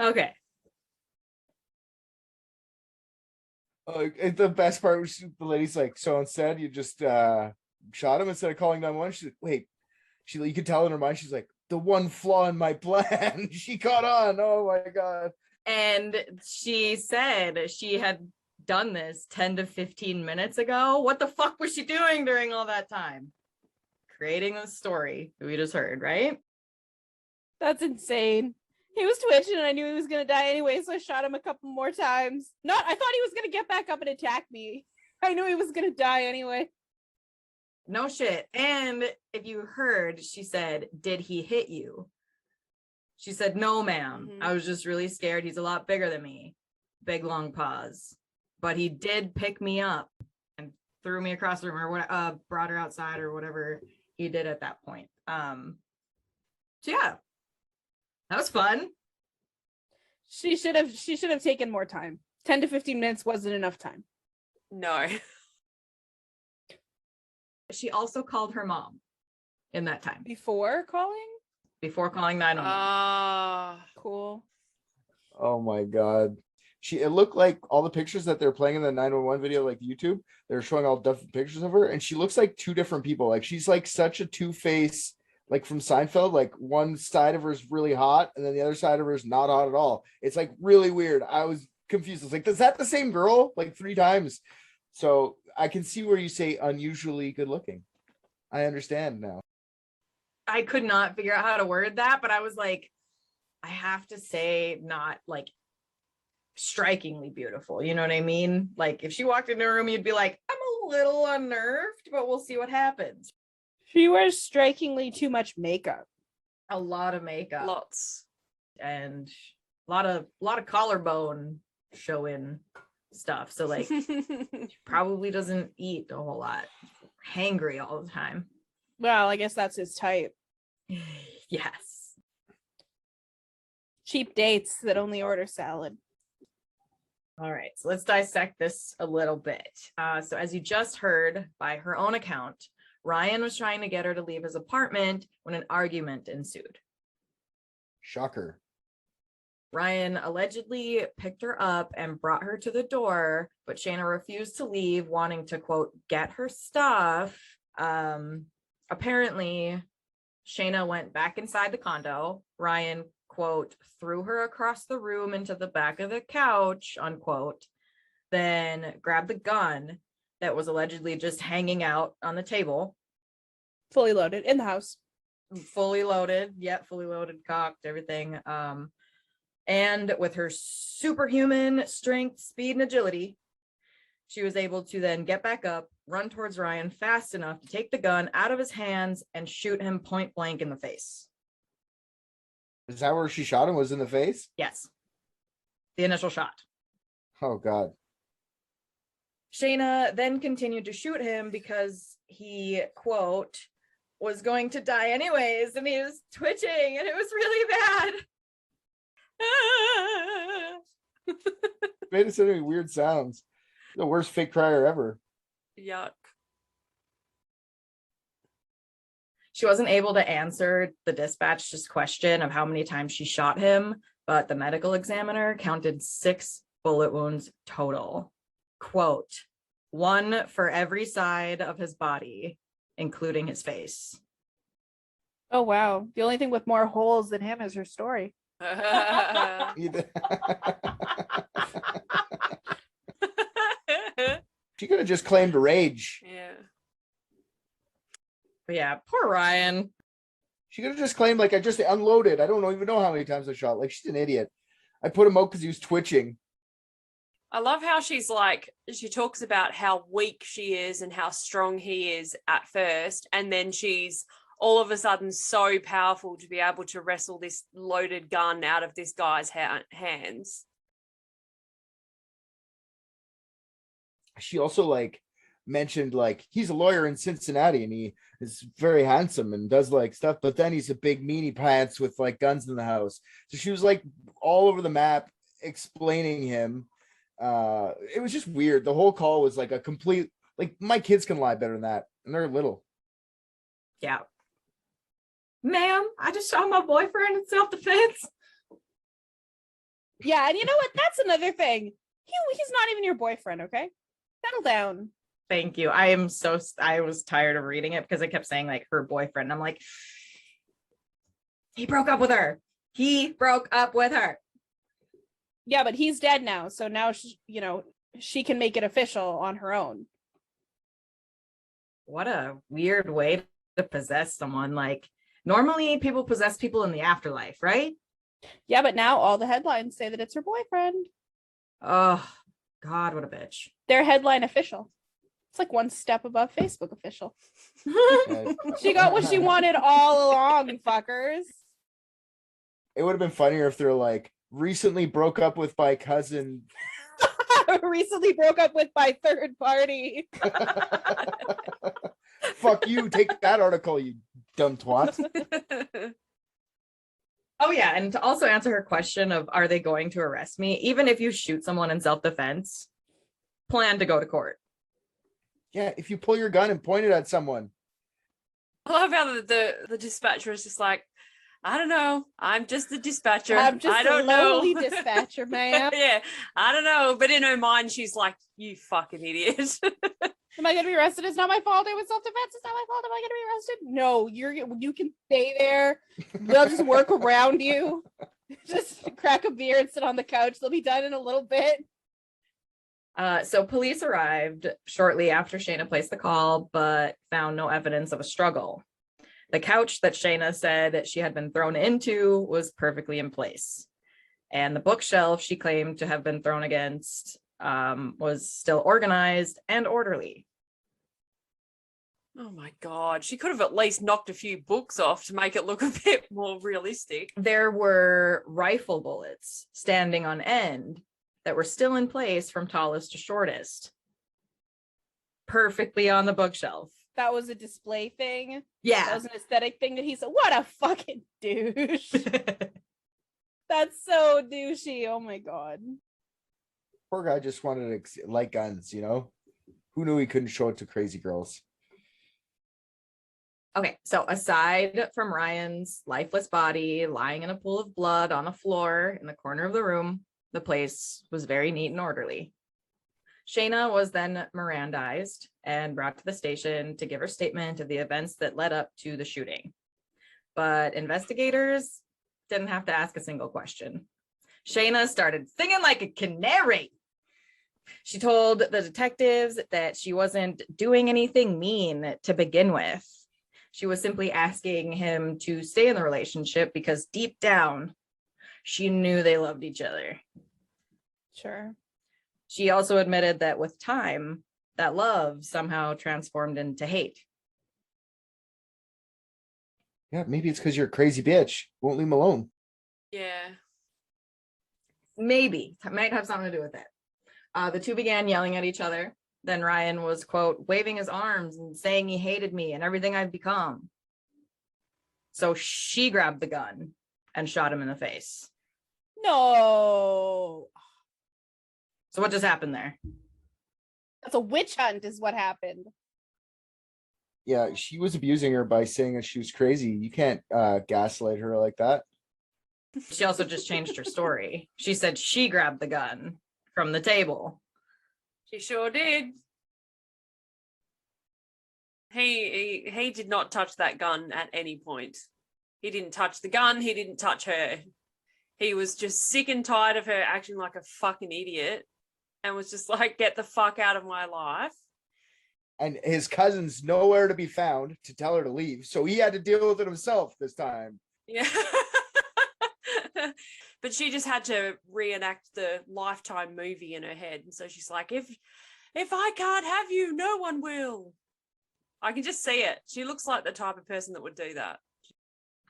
[SPEAKER 7] okay.
[SPEAKER 3] The best part was the lady's like, so instead you just shot him instead of calling 911. She's like, wait, you could tell in her mind, she's like, the one flaw in my plan. She caught on. Oh my god.
[SPEAKER 7] And she said she had done this 10 to 15 minutes ago. What the fuck was she doing during all that time? Creating the story we just heard, right?
[SPEAKER 6] That's insane. He was twitching and I knew he was going to die anyway, so I shot him a couple more times. I thought he was going to get back up and attack me. I knew he was going to die anyway.
[SPEAKER 7] No shit. And if you heard, she said, did he hit you? She said, no, ma'am. I was just really scared. He's a lot bigger than me. Big, long pause. But he did pick me up and threw me across the room or brought her outside or whatever he did at that point. So yeah. That was fun.
[SPEAKER 6] She should have taken more time. 10 to 15 minutes wasn't enough time.
[SPEAKER 5] No.
[SPEAKER 7] She also called her mom in that time
[SPEAKER 6] Before calling?
[SPEAKER 7] before calling 911.
[SPEAKER 5] Ah.
[SPEAKER 6] Cool.
[SPEAKER 3] Oh my god. It looked like all the pictures that they're playing in the 911 video, like YouTube, they're showing all different pictures of her, and she looks like two different people. Like she's like such a two-face, like from Seinfeld. Like one side of her is really hot, and then the other side of her is not hot at all. It's like really weird. I was confused. I was like, is that the same girl? Like 3 times. So I can see where you say unusually good looking. I understand now.
[SPEAKER 7] I could not figure out how to word that, but I was like, I have to say not like strikingly beautiful. You know what I mean? Like if she walked into a room, you'd be like, I'm a little unnerved, but we'll see what happens.
[SPEAKER 6] She wears strikingly too much makeup.
[SPEAKER 7] A lot of makeup.
[SPEAKER 5] Lots.
[SPEAKER 7] And a lot of collarbone showing stuff. So like she probably doesn't eat a whole lot. Hangry all the time.
[SPEAKER 6] Well, I guess that's his type.
[SPEAKER 7] Yes.
[SPEAKER 6] Cheap dates that only order salad.
[SPEAKER 7] All right, so let's dissect this a little bit. So as you just heard, by her own account, Ryan was trying to get her to leave his apartment when an argument ensued.
[SPEAKER 3] Shocker.
[SPEAKER 7] Ryan allegedly picked her up and brought her to the door, but Shayna refused to leave, wanting to, quote, get her stuff. Apparently, Shayna went back inside the condo. Ryan, quote, threw her across the room into the back of the couch, unquote, then grabbed the gun that was allegedly just hanging out on the table.
[SPEAKER 6] Fully loaded in the house.
[SPEAKER 7] Fully loaded. Yep, fully loaded, cocked, everything. And with her superhuman strength, speed, and agility, she was able to then get back up, run towards Ryan fast enough to take the gun out of his hands and shoot him point blank in the face.
[SPEAKER 3] Is that where she shot him? Was in the face?
[SPEAKER 7] Yes. The initial shot.
[SPEAKER 3] Oh god.
[SPEAKER 7] Shayna then continued to shoot him because he, quote, was going to die anyways, and he was twitching, and it was really bad.
[SPEAKER 3] Made so many weird sounds. The worst fake crier ever.
[SPEAKER 5] Yuck.
[SPEAKER 7] She wasn't able to answer the dispatch's question of how many times she shot him, but the medical examiner counted 6 bullet wounds total. Quote, 1 for every side of his body, including his face.
[SPEAKER 6] Oh, wow. The only thing with more holes than him is her story.
[SPEAKER 3] She could have just claimed rage.
[SPEAKER 5] Yeah.
[SPEAKER 7] But yeah, poor Ryan.
[SPEAKER 3] She could have just claimed, like, I just unloaded. I don't even know how many times I shot. Like, she's an idiot. I put him out because he was twitching.
[SPEAKER 5] I love how she's like, she talks about how weak she is and how strong he is at first. And then she's all of a sudden so powerful to be able to wrestle this loaded gun out of this guy's hands.
[SPEAKER 3] She also, like, mentioned, like, he's a lawyer in Cincinnati and he is very handsome and does, like, stuff. But then he's a big meanie pants with, like, guns in the house. So she was, like, all over the map explaining him. It was just weird. The whole call was like a complete, like, my kids can lie better than that, and they're little.
[SPEAKER 7] Yeah. Ma'am, I just shot my boyfriend in self-defense.
[SPEAKER 6] Yeah, and you know what? That's another thing. He's not even your boyfriend, okay? Settle down.
[SPEAKER 7] Thank you. I was tired of reading it because I kept saying, like, her boyfriend. I'm like, he broke up with her. He broke up with her.
[SPEAKER 6] Yeah, but he's dead now. So now, she can make it official on her own.
[SPEAKER 7] What a weird way to possess someone. Like, normally people possess people in the afterlife, right?
[SPEAKER 6] Yeah, but now all the headlines say that it's her boyfriend.
[SPEAKER 7] Oh, God, what a bitch.
[SPEAKER 6] They're headline official. It's like one step above Facebook official. She got what she wanted all along, fuckers.
[SPEAKER 3] It would have been funnier if they're like, recently broke up with my cousin.
[SPEAKER 6] Recently broke up with my third party.
[SPEAKER 3] Fuck you. Take that article, you dumb twat.
[SPEAKER 7] Oh, yeah. And to also answer her question of, are they going to arrest me? Even if you shoot someone in self-defense, plan to go to court.
[SPEAKER 3] Yeah, if you pull your gun and point it at someone.
[SPEAKER 5] I love how the dispatcher is just like, I don't know. I'm just the dispatcher.
[SPEAKER 6] I'm just
[SPEAKER 5] I
[SPEAKER 6] a
[SPEAKER 5] don't know.
[SPEAKER 6] lowly dispatcher, ma'am.
[SPEAKER 5] Yeah, I don't know. But in her mind, she's like, you fucking idiot.
[SPEAKER 6] Am I gonna be arrested? It's not my fault. It was self-defense. It's not my fault. Am I gonna be arrested? No, you can stay there. We'll just work around you. Just crack a beer and sit on the couch. They'll be done in a little bit.
[SPEAKER 7] So police arrived shortly after Shayna placed the call, but found no evidence of a struggle. The couch that Shayna said she had been thrown into was perfectly in place. And the bookshelf she claimed to have been thrown against was still organized and orderly.
[SPEAKER 5] Oh my God. She could have at least knocked a few books off to make it look a bit more realistic.
[SPEAKER 7] There were rifle bullets standing on end that were still in place from tallest to shortest. Perfectly on the bookshelf.
[SPEAKER 6] That was a display thing.
[SPEAKER 7] Yeah.
[SPEAKER 6] That was an aesthetic thing that he said. What a fucking douche. That's so douchey. Oh my God.
[SPEAKER 3] Poor guy just wanted to like guns, you know? Who knew he couldn't show it to crazy girls?
[SPEAKER 7] Okay, so aside from Ryan's lifeless body lying in a pool of blood on a floor in the corner of the room, the place was very neat and orderly. Shayna was then Mirandized and brought to the station to give her statement of the events that led up to the shooting. But investigators didn't have to ask a single question. Shayna started singing like a canary. She told the detectives that she wasn't doing anything mean to begin with. She was simply asking him to stay in the relationship because deep down, she knew they loved each other.
[SPEAKER 6] Sure.
[SPEAKER 7] She also admitted that with time, that love somehow transformed into hate.
[SPEAKER 3] Yeah, maybe it's because you're a crazy bitch. Won't leave him alone.
[SPEAKER 5] Yeah.
[SPEAKER 7] Maybe. It might have something to do with it. The two began yelling at each other. Then Ryan was, quote, waving his arms and saying he hated me and everything I've become. So she grabbed the gun and shot him in the face.
[SPEAKER 6] No.
[SPEAKER 7] So what just happened there?
[SPEAKER 6] That's a witch hunt is what happened.
[SPEAKER 3] Yeah, she was abusing her by saying that she was crazy. You can't gaslight her like that.
[SPEAKER 7] She also just changed her story. She said she grabbed the gun from the table.
[SPEAKER 5] She sure did. He did not touch that gun at any point. He didn't touch the gun. He didn't touch her. He was just sick and tired of her acting like a fucking idiot and was just like, get the fuck out of my life.
[SPEAKER 3] And his cousin's nowhere to be found to tell her to leave. So he had to deal with it himself this time.
[SPEAKER 5] Yeah. But she just had to reenact the Lifetime movie in her head. And so she's like, if I can't have you, no one will. I can just see it. She looks like the type of person that would do that.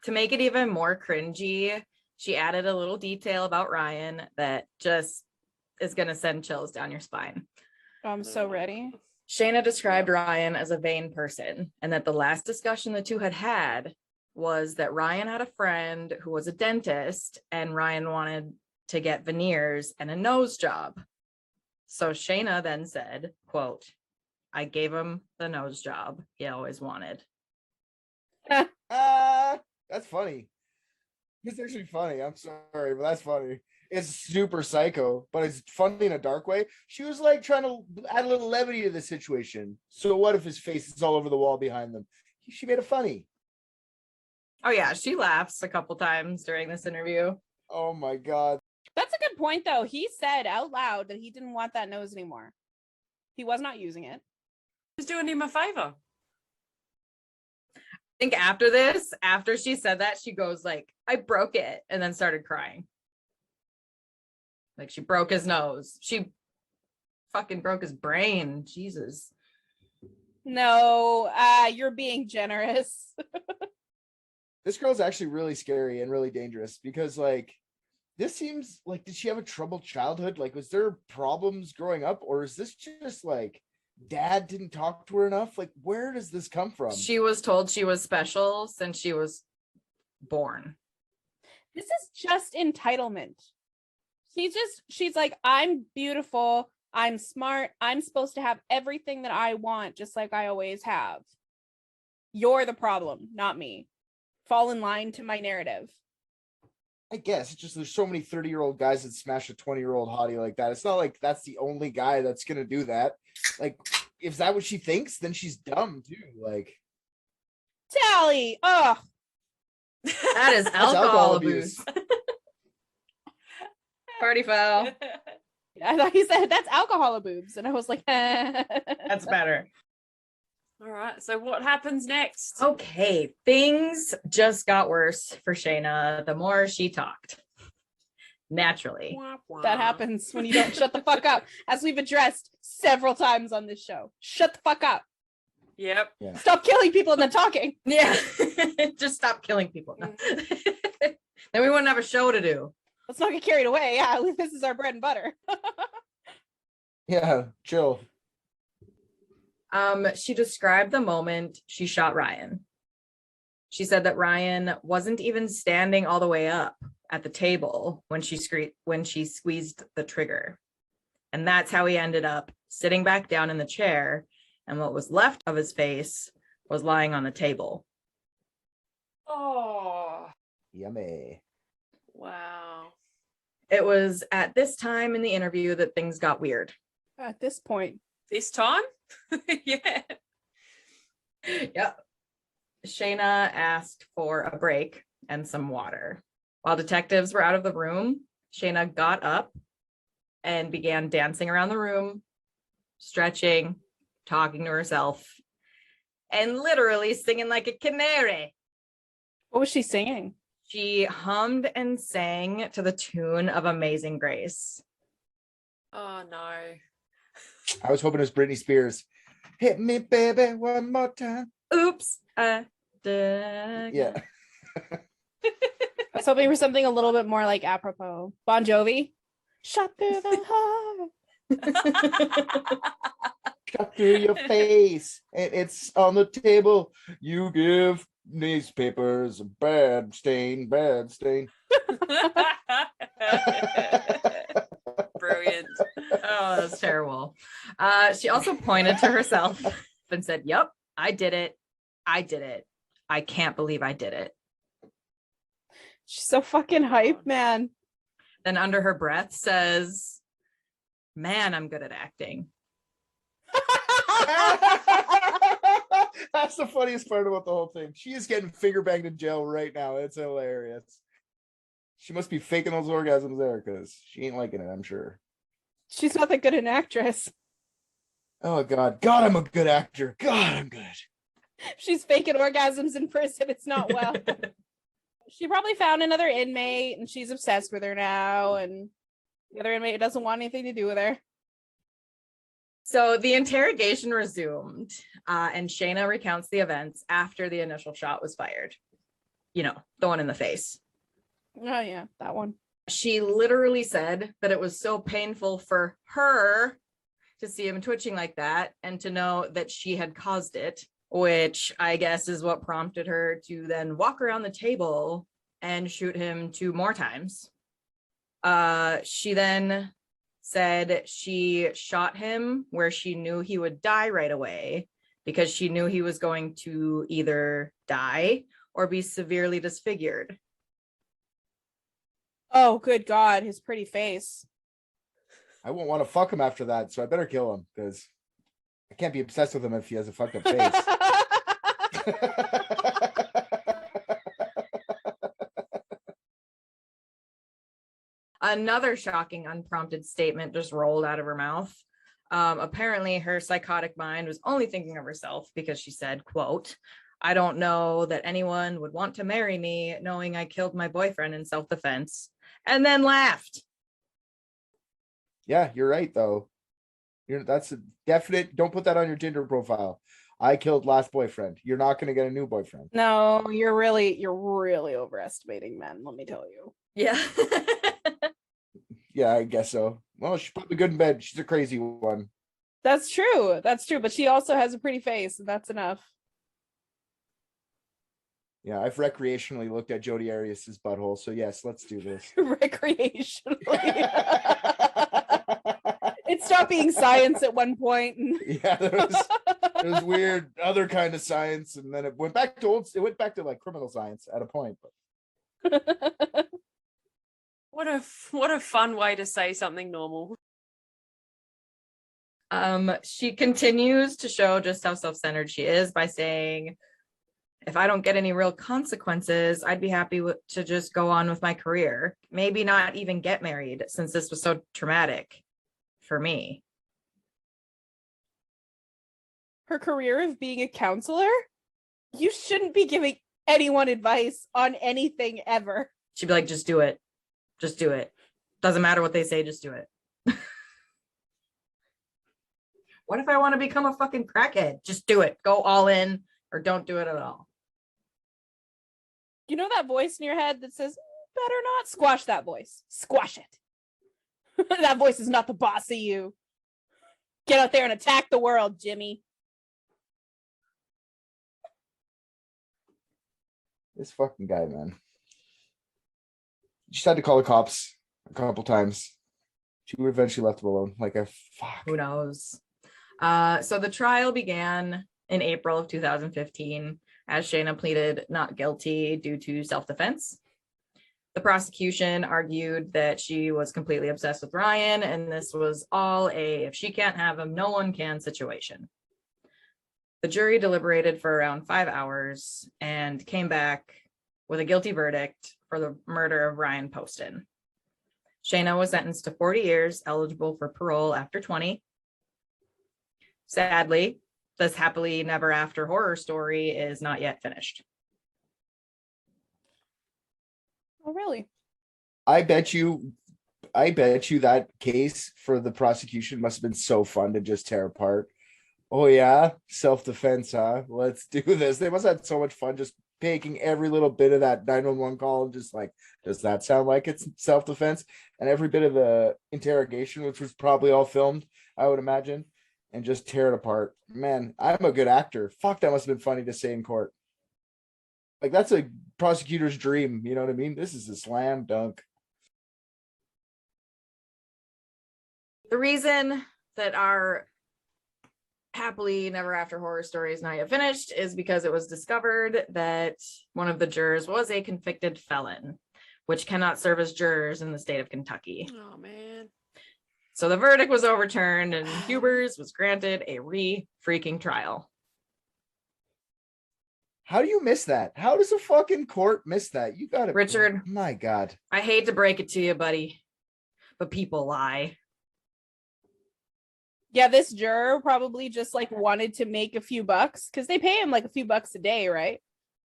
[SPEAKER 7] To make it even more cringy, she added a little detail about Ryan that just is going to send chills down your spine.
[SPEAKER 6] I'm so ready.
[SPEAKER 7] Shayna described Ryan as a vain person, and that the last discussion the two had was that Ryan had a friend who was a dentist, and Ryan wanted to get veneers and a nose job. So Shayna then said, quote, I gave him the nose job he always wanted.
[SPEAKER 3] That's funny. It's actually funny. I'm sorry, but that's funny. It's super psycho, but it's funny in a dark way. She was like trying to add a little levity to the situation. So what if his face is all over the wall behind them? She made it funny.
[SPEAKER 7] Oh yeah, she laughs a couple times during this interview.
[SPEAKER 3] Oh my God.
[SPEAKER 6] That's a good point, though. He said out loud that he didn't want that nose anymore. He was not using it.
[SPEAKER 5] She's doing him a favor.
[SPEAKER 7] I think after this, after she said that, she goes like, I broke it, and then started crying. Like she broke his nose. She fucking broke his brain. Jesus.
[SPEAKER 6] No, you're being generous.
[SPEAKER 3] This girl's actually really scary and really dangerous because like this seems like, did she have a troubled childhood? Like, was there problems growing up, or is this just like dad didn't talk to her enough? Like, where does this come from?
[SPEAKER 7] She was told she was special since she was born.
[SPEAKER 6] This is just entitlement. She's like, I'm beautiful. I'm smart. I'm supposed to have everything that I want, just like I always have. You're the problem, not me. Fall in line to my narrative.
[SPEAKER 3] I guess it's just there's so many 30-year-old guys that smash a 20-year-old hottie like that. It's not like that's the only guy that's gonna do that. Like, if that what she thinks, then she's dumb too. Like,
[SPEAKER 6] Tally. Oh,
[SPEAKER 7] That is
[SPEAKER 3] that's
[SPEAKER 7] alcohol abuse. Party foul.
[SPEAKER 6] I thought he said that's alcohol boobs, and I was like,
[SPEAKER 7] That's better.
[SPEAKER 5] All right. So what happens next?
[SPEAKER 7] Okay, things just got worse for Shayna the more she talked. Naturally.
[SPEAKER 6] that happens when you don't shut the fuck up, as we've addressed several times on this show. Shut the fuck up.
[SPEAKER 5] Yep.
[SPEAKER 3] yeah.
[SPEAKER 6] Stop killing people and then talking.
[SPEAKER 7] Yeah. Just stop killing people. No. Then we wouldn't have a show to do.
[SPEAKER 6] Let's not get carried away. Yeah, this is our bread and butter.
[SPEAKER 3] Yeah, chill.
[SPEAKER 7] She described the moment she shot Ryan. She said that Ryan wasn't even standing all the way up at the table when she squeezed the trigger. And that's how he ended up sitting back down in the chair, and what was left of his face was lying on the table.
[SPEAKER 5] Oh,
[SPEAKER 3] Yummy.
[SPEAKER 5] wow.
[SPEAKER 7] It was at this time in the interview that things got weird.
[SPEAKER 6] At this point,
[SPEAKER 5] This time? Yeah.
[SPEAKER 7] Yep. Shayna asked for a break and some water. While detectives were out of the room, Shayna got up and began dancing around the room, stretching, talking to herself, and literally singing like a canary.
[SPEAKER 6] what was she singing?
[SPEAKER 7] She hummed and sang to the tune of Amazing Grace.
[SPEAKER 5] Oh no.
[SPEAKER 3] I was hoping it was Britney Spears. Hit me, baby, one more time.
[SPEAKER 7] Oops. Did.
[SPEAKER 3] Yeah.
[SPEAKER 6] I was hoping for something a little bit more like apropos. Bon Jovi. Shot through the heart.
[SPEAKER 3] Shot through your face, and it's on the table. You give newspapers a bad stain, bad stain.
[SPEAKER 5] Brilliant.
[SPEAKER 7] Oh, that's terrible. She also pointed to herself and said, "Yep, I did it. I did it. I can't believe I did it."
[SPEAKER 6] She's so fucking hype, man.
[SPEAKER 7] Then under her breath says, "Man, I'm good at acting."
[SPEAKER 3] That's the funniest part about the whole thing. She is getting finger banged in jail right now. It's hilarious. She must be faking those orgasms there because she ain't liking it, I'm sure.
[SPEAKER 6] She's not that good an actress.
[SPEAKER 3] Oh God. God, I'm a good actor. God, I'm good.
[SPEAKER 6] She's faking orgasms in prison. It's not well. She probably found another inmate and she's obsessed with her now, and the other inmate doesn't want anything to do with her.
[SPEAKER 7] So the interrogation resumed, and Shayna recounts the events after the initial shot was fired. You know, the one in the face.
[SPEAKER 6] Oh yeah, that one.
[SPEAKER 7] She literally said that it was so painful for her to see him twitching like that and to know that she had caused it, which I guess is what prompted her to then walk around the table and shoot him 2 more times. She then said she shot him where she knew he would die right away because she knew he was going to either die or be severely disfigured.
[SPEAKER 6] Oh, good God, his pretty face.
[SPEAKER 3] I won't want to fuck him after that, so I better kill him because I can't be obsessed with him if he has a fucked up face.
[SPEAKER 7] Another shocking unprompted statement just rolled out of her mouth. Apparently her psychotic mind was only thinking of herself because she said, quote, "I don't know that anyone would want to marry me knowing I killed my boyfriend in self-defense," and then laughed.
[SPEAKER 3] Yeah, you're right though. That's a definite. Don't put that on your Tinder profile. I killed last boyfriend. You're not going to get a new boyfriend.
[SPEAKER 6] No, you're really overestimating men, let me tell you.
[SPEAKER 7] Yeah.
[SPEAKER 3] Yeah, I guess so. Well, she's probably good in bed. She's a crazy one.
[SPEAKER 6] That's true. But she also has a pretty face, and that's enough.
[SPEAKER 3] Yeah, I've recreationally looked at Jodi Arias's butthole. So yes, let's do this.
[SPEAKER 6] Recreationally. It stopped being science at one point. And
[SPEAKER 3] Yeah, there was weird other kind of science, and then it went back to like criminal science at a point. But
[SPEAKER 5] What a fun way to say something normal.
[SPEAKER 7] She continues to show just how self-centered she is by saying, if I don't get any real consequences, I'd be happy to just go on with my career. Maybe not even get married, since this was so traumatic for me.
[SPEAKER 6] her career of being a counselor, you shouldn't be giving anyone advice on anything ever.
[SPEAKER 7] She'd be like, just do it. Just do it. Doesn't matter what they say, just do it. What if I want to become a fucking crackhead? Just do it. Go all in or don't do it at all.
[SPEAKER 6] You know that voice in your head that says, better not? Squash that voice. Squash it. That voice is not the boss of you. Get out there and attack the world, Jimmy.
[SPEAKER 3] this fucking guy, man. Just had to call the cops a couple times. She eventually left him alone. Like, fuck.
[SPEAKER 7] Who knows? So the trial began in April of 2015 as Shayna pleaded not guilty due to self-defense. The prosecution argued that she was completely obsessed with Ryan, and this was all a if she can't have him, no one can situation. The jury deliberated for around 5 hours and came back with a guilty verdict for the murder of Ryan Poston. Shayna was sentenced to 40 years, eligible for parole after 20. Sadly, this happily never after horror story is not yet finished.
[SPEAKER 6] Oh, really?
[SPEAKER 3] I bet you that case for the prosecution must have been so fun to just tear apart. Oh yeah, self-defense, huh? Let's do this. They must have had so much fun just taking every little bit of that 911 call and just like, does that sound like it's self-defense? And every bit of the interrogation, which was probably all filmed, I would imagine, and just tear it apart. Man, I'm a good actor. Fuck, that must have been funny to say in court. Like, that's a prosecutor's dream. You know what I mean? This is a slam dunk.
[SPEAKER 7] The reason that our happily never after horror story is not yet finished is because it was discovered that one of the jurors was a convicted felon, which cannot serve as jurors in the state of Kentucky.
[SPEAKER 5] Oh, man.
[SPEAKER 7] So the verdict was overturned and Hubers was granted a freaking trial.
[SPEAKER 3] How do you miss that? How does a fucking court miss that? You got it,
[SPEAKER 7] Richard.
[SPEAKER 3] My God.
[SPEAKER 7] I hate to break it to you, buddy, but people lie.
[SPEAKER 6] Yeah, this juror probably just like wanted to make a few bucks because they pay him like a few bucks a day, right?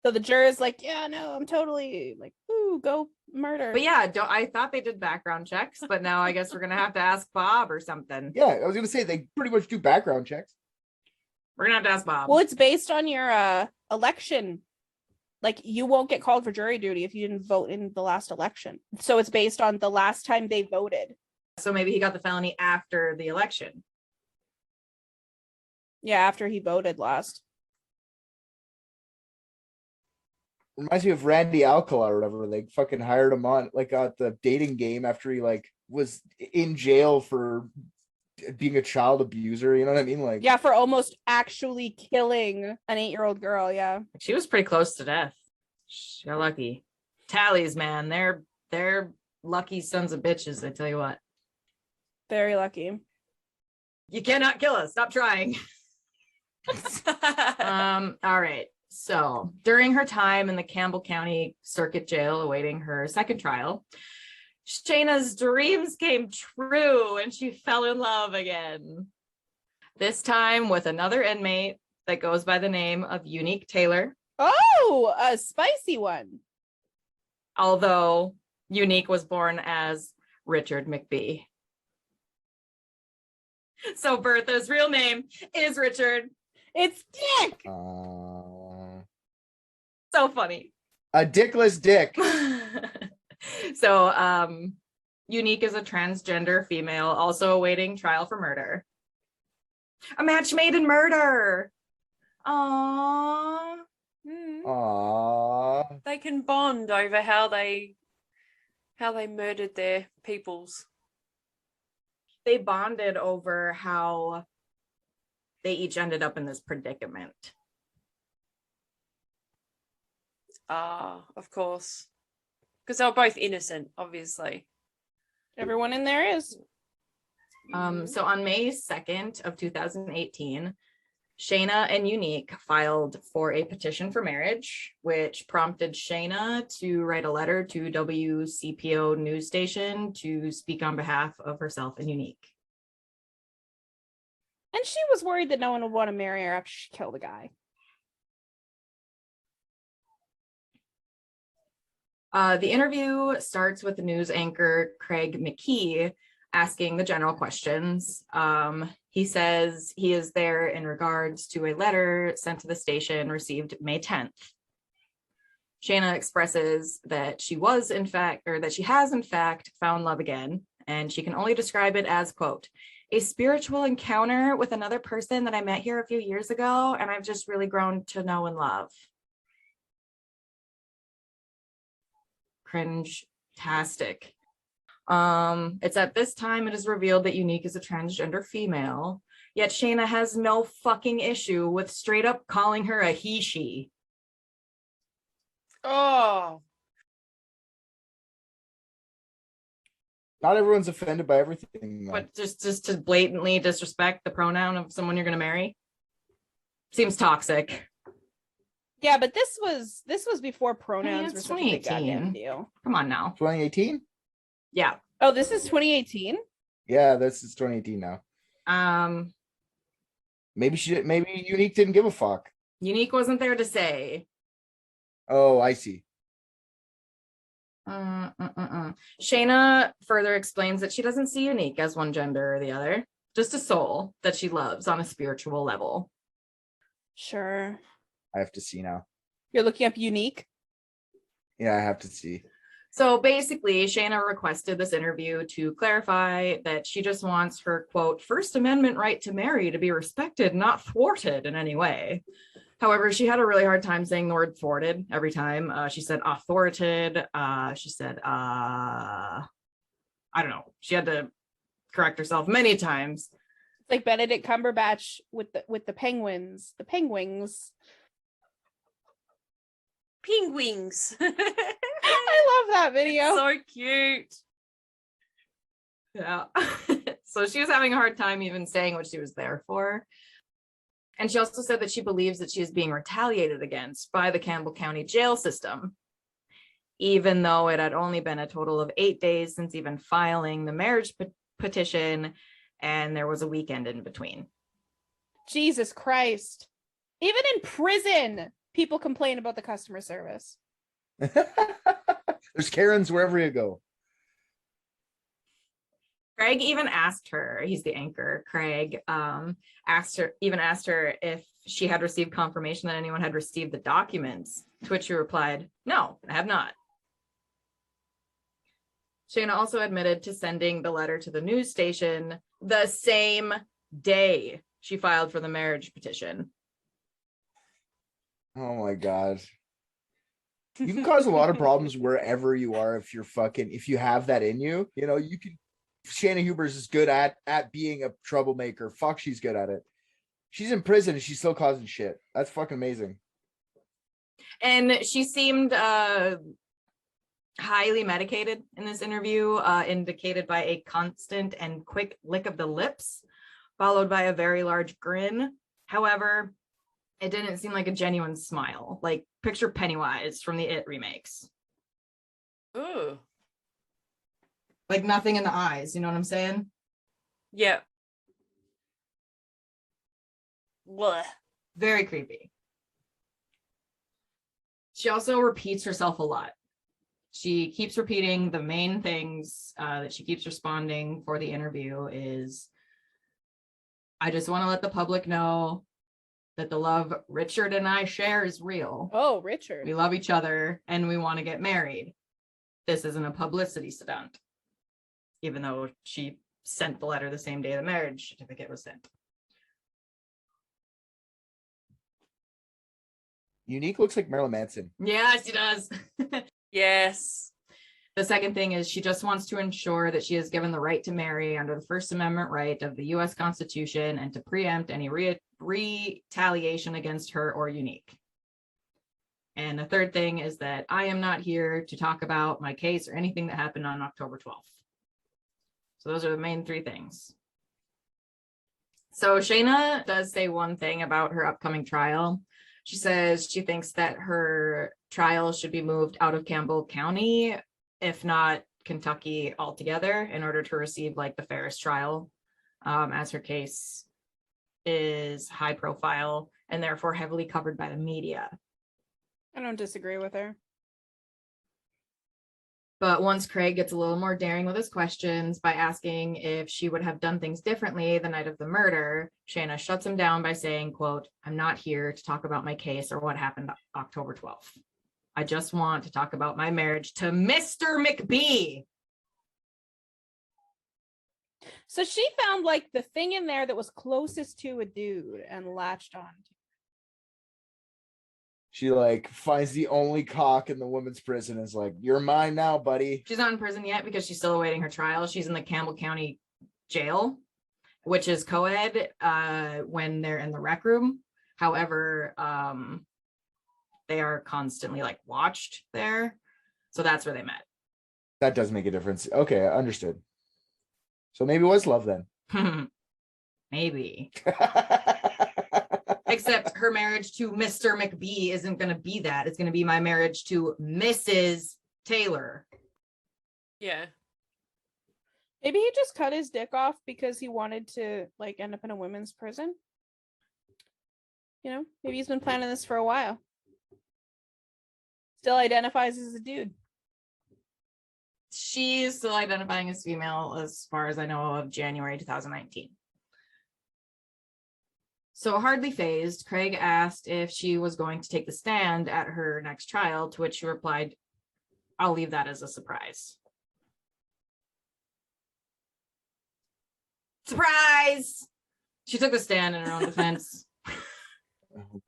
[SPEAKER 6] So the juror's like, yeah, no, I'm totally like, ooh, go murder.
[SPEAKER 7] But yeah, I thought they did background checks, but now I guess we're gonna have to ask Bob or something.
[SPEAKER 3] Yeah, I was gonna say they pretty much do background checks.
[SPEAKER 7] We're gonna have to ask Bob.
[SPEAKER 6] Well, it's based on your election. Like, you won't get called for jury duty if you didn't vote in the last election. So it's based on the last time they voted.
[SPEAKER 7] So maybe he got the felony after the election.
[SPEAKER 6] Yeah, after he voted last.
[SPEAKER 3] Reminds me of Randy Alcala or whatever. They fucking hired him on like at the dating game after he like was in jail for being a child abuser. You know what I mean? Like,
[SPEAKER 6] Yeah, for almost actually killing an 8-year-old girl. Yeah.
[SPEAKER 7] She was pretty close to death. She got lucky. Tallies, man, they're lucky sons of bitches. I tell you what.
[SPEAKER 6] Very lucky.
[SPEAKER 7] You cannot kill us. Stop trying. All right. So during her time in the Campbell County Circuit Jail awaiting her second trial, Shayna's dreams came true and she fell in love again. This time with another inmate that goes by the name of Unique Taylor.
[SPEAKER 6] Oh, a spicy one.
[SPEAKER 7] Although Unique was born as Richard McBee. So Bertha's real name is Richard.
[SPEAKER 6] It's Dick.
[SPEAKER 7] So funny.
[SPEAKER 3] a dickless dick.
[SPEAKER 7] So Unique is a transgender female also awaiting trial for murder. A match made in murder. Aww.
[SPEAKER 3] Aww.
[SPEAKER 5] They can bond over how they murdered their peoples.
[SPEAKER 7] they bonded over how they each ended up in this predicament.
[SPEAKER 5] Of course. Because they were both innocent, obviously.
[SPEAKER 6] Everyone in there is.
[SPEAKER 7] So on May 2nd of 2018, Shayna and Unique filed for a petition for marriage, which prompted Shayna to write a letter to WCPO news station to speak on behalf of herself and Unique.
[SPEAKER 6] And she was worried that no one would want to marry her after she killed a guy.
[SPEAKER 7] The interview starts with the news anchor Craig McKee asking the general questions. He says he is there in regards to a letter sent to the station received May 10th. Shayna expresses that she has in fact found love again, and she can only describe it as, quote, a spiritual encounter with another person that I met here a few years ago, and I've just really grown to know and love. Cringe-tastic. It's at this time it is revealed that Unique is a transgender female, yet Shayna has no fucking issue with straight up calling her a he, she.
[SPEAKER 5] Oh.
[SPEAKER 3] Not everyone's offended by everything, though.
[SPEAKER 7] But just to blatantly disrespect the pronoun of someone you're gonna marry seems toxic.
[SPEAKER 6] Yeah, but this was before pronouns
[SPEAKER 7] it's
[SPEAKER 6] were such a big
[SPEAKER 7] 2018.
[SPEAKER 6] goddamn deal.
[SPEAKER 7] Come on now.
[SPEAKER 3] 2018?
[SPEAKER 7] Yeah.
[SPEAKER 6] Oh, this is 2018?
[SPEAKER 3] Yeah, this is 2018 now. Maybe Unique didn't give a fuck.
[SPEAKER 7] Unique wasn't there to say.
[SPEAKER 3] Oh, I see.
[SPEAKER 7] Shayna further explains that she doesn't see Unique as one gender or the other, just a soul that she loves on a spiritual level.
[SPEAKER 6] Sure.
[SPEAKER 3] I have to see now.
[SPEAKER 6] You're looking up Unique?
[SPEAKER 3] Yeah, I have to see.
[SPEAKER 7] So basically, Shayna requested this interview to clarify that she just wants her, quote, First Amendment right to marry to be respected, not thwarted in any way. However, she had a really hard time saying the word thwarted every time. She said authoritated. She said, I don't know. She had to correct herself many times.
[SPEAKER 6] It's like Benedict Cumberbatch with the penguins. The penguins.
[SPEAKER 5] Penguins.
[SPEAKER 6] I love that video.
[SPEAKER 5] So cute.
[SPEAKER 7] Yeah. So she was having a hard time even saying what she was there for. And she also said that she believes that she is being retaliated against by the Campbell County jail system, even though it had only been a total of 8 days since even filing the marriage petition, and there was a weekend in between.
[SPEAKER 6] Jesus Christ. Even in prison, people complain about the customer service.
[SPEAKER 3] There's Karens wherever you go.
[SPEAKER 7] Craig even asked her, he's the anchor, Craig, asked her if she had received confirmation that anyone had received the documents, to which she replied, no, I have not. Shayna also admitted to sending the letter to the news station the same day she filed for the marriage petition.
[SPEAKER 3] Oh my God. You can cause a lot of problems wherever you are if you have that in you. You know, you can. Shayna Hubers is good at being a troublemaker. Fuck, she's good at it. She's in prison and she's still causing shit. That's fucking amazing.
[SPEAKER 7] And she seemed highly medicated in this interview, indicated by a constant and quick lick of the lips, followed by a very large grin. However, it didn't seem like a genuine smile. Like, picture Pennywise from the It remakes.
[SPEAKER 5] Ooh.
[SPEAKER 7] Like nothing in the eyes, you know what I'm saying?
[SPEAKER 5] Yeah. Blech.
[SPEAKER 7] Very creepy. She also repeats herself a lot. She keeps repeating the main things that she keeps responding for the interview is, I just want to let the public know that the love Richard and I share is real.
[SPEAKER 6] Oh, Richard.
[SPEAKER 7] We love each other and we want to get married. This isn't a publicity stunt. Even though she sent the letter the same day the marriage certificate was sent.
[SPEAKER 3] Unique looks like Marilyn Manson.
[SPEAKER 7] Yeah, she does.
[SPEAKER 5] Yes.
[SPEAKER 7] The second thing is she just wants to ensure that she is given the right to marry under the First Amendment right of the U.S. Constitution and to preempt any retaliation against her or Unique. And the third thing is that I am not here to talk about my case or anything that happened on October 12th. So those are the main three things. So Shayna does say one thing about her upcoming trial. She says she thinks that her trial should be moved out of Campbell County, if not Kentucky altogether, in order to receive like the fairest trial, as her case is high profile and therefore heavily covered by the media.
[SPEAKER 6] I don't disagree with her.
[SPEAKER 7] But once Craig gets a little more daring with his questions by asking if she would have done things differently the night of the murder, Shayna shuts him down by saying, quote, "I'm not here to talk about my case or what happened October 12th. I just want to talk about my marriage to Mr. McBee."
[SPEAKER 6] So she found like the thing in there that was closest to a dude and latched on.
[SPEAKER 3] She like finds the only cock in the women's prison and is like, "You're mine now, buddy."
[SPEAKER 7] She's not in prison yet because she's still awaiting her trial. She's in the Campbell County jail, which is co-ed when they're in the rec room. However, they are constantly like watched there. So that's where they met.
[SPEAKER 3] That does make a difference. Okay, understood. So maybe it was love then.
[SPEAKER 7] Maybe. Except her marriage to Mr. McBee isn't going to be that. It's going to be my marriage to Mrs. Taylor.
[SPEAKER 5] Yeah.
[SPEAKER 6] Maybe he just cut his dick off because he wanted to like end up in a women's prison. You know, maybe he's been planning this for a while. Still identifies as a dude.
[SPEAKER 7] She's still identifying as female as far as I know of January 2019. So hardly phased, Craig asked if she was going to take the stand at her next trial, to which she replied, "I'll leave that as a surprise." Surprise! She took the stand in her own defense.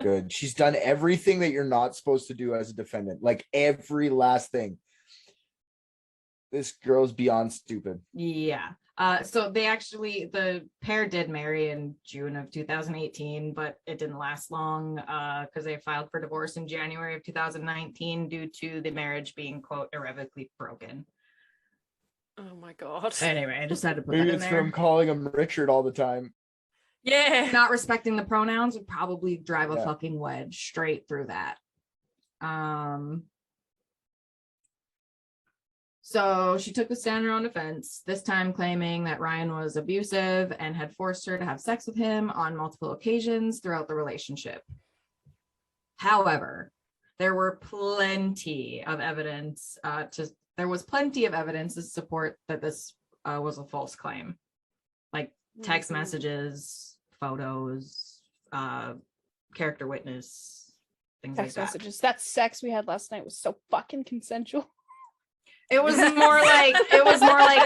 [SPEAKER 3] Good. She's done everything that you're not supposed to do as a defendant. Like every last thing. This girl's beyond stupid.
[SPEAKER 7] Yeah. So the pair did marry in June of 2018, but it didn't last long because they filed for divorce in January of 2019 due to the marriage being, quote, irrevocably broken.
[SPEAKER 5] Oh my God.
[SPEAKER 7] Anyway, I just had to put
[SPEAKER 3] Maybe
[SPEAKER 7] that in
[SPEAKER 3] it's
[SPEAKER 7] there.
[SPEAKER 3] from calling him Richard all the time.
[SPEAKER 5] Yeah.
[SPEAKER 7] Not respecting the pronouns would probably drive a
[SPEAKER 3] Yeah.
[SPEAKER 7] fucking wedge straight through that. So she took the stand in her own defense, this time claiming that Ryan was abusive and had forced her to have sex with him on multiple occasions throughout the relationship. However, there were plenty of evidence to support that this was a false claim, like text messages, photos, character witness, things
[SPEAKER 6] Text
[SPEAKER 7] like that.
[SPEAKER 6] messages. That sex we had last night was so fucking consensual.
[SPEAKER 7] It was more like,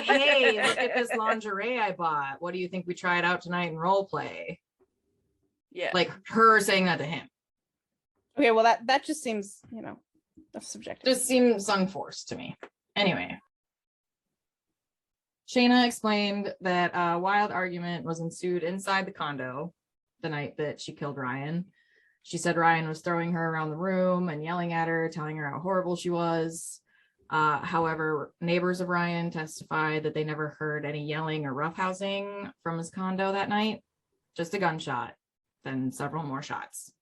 [SPEAKER 7] "Hey, look at this lingerie I bought. What do you think we try it out tonight in role play?"
[SPEAKER 5] Yeah.
[SPEAKER 7] Like her saying that to him.
[SPEAKER 6] Okay, well that just seems, that's subjective.
[SPEAKER 7] Just seems unforced to me. Anyway. Shayna explained that a wild argument was ensued inside the condo the night that she killed Ryan. She said Ryan was throwing her around the room and yelling at her, telling her how horrible she was. However, neighbors of Ryan testified that they never heard any yelling or roughhousing from his condo that night. Just a gunshot, then several more shots.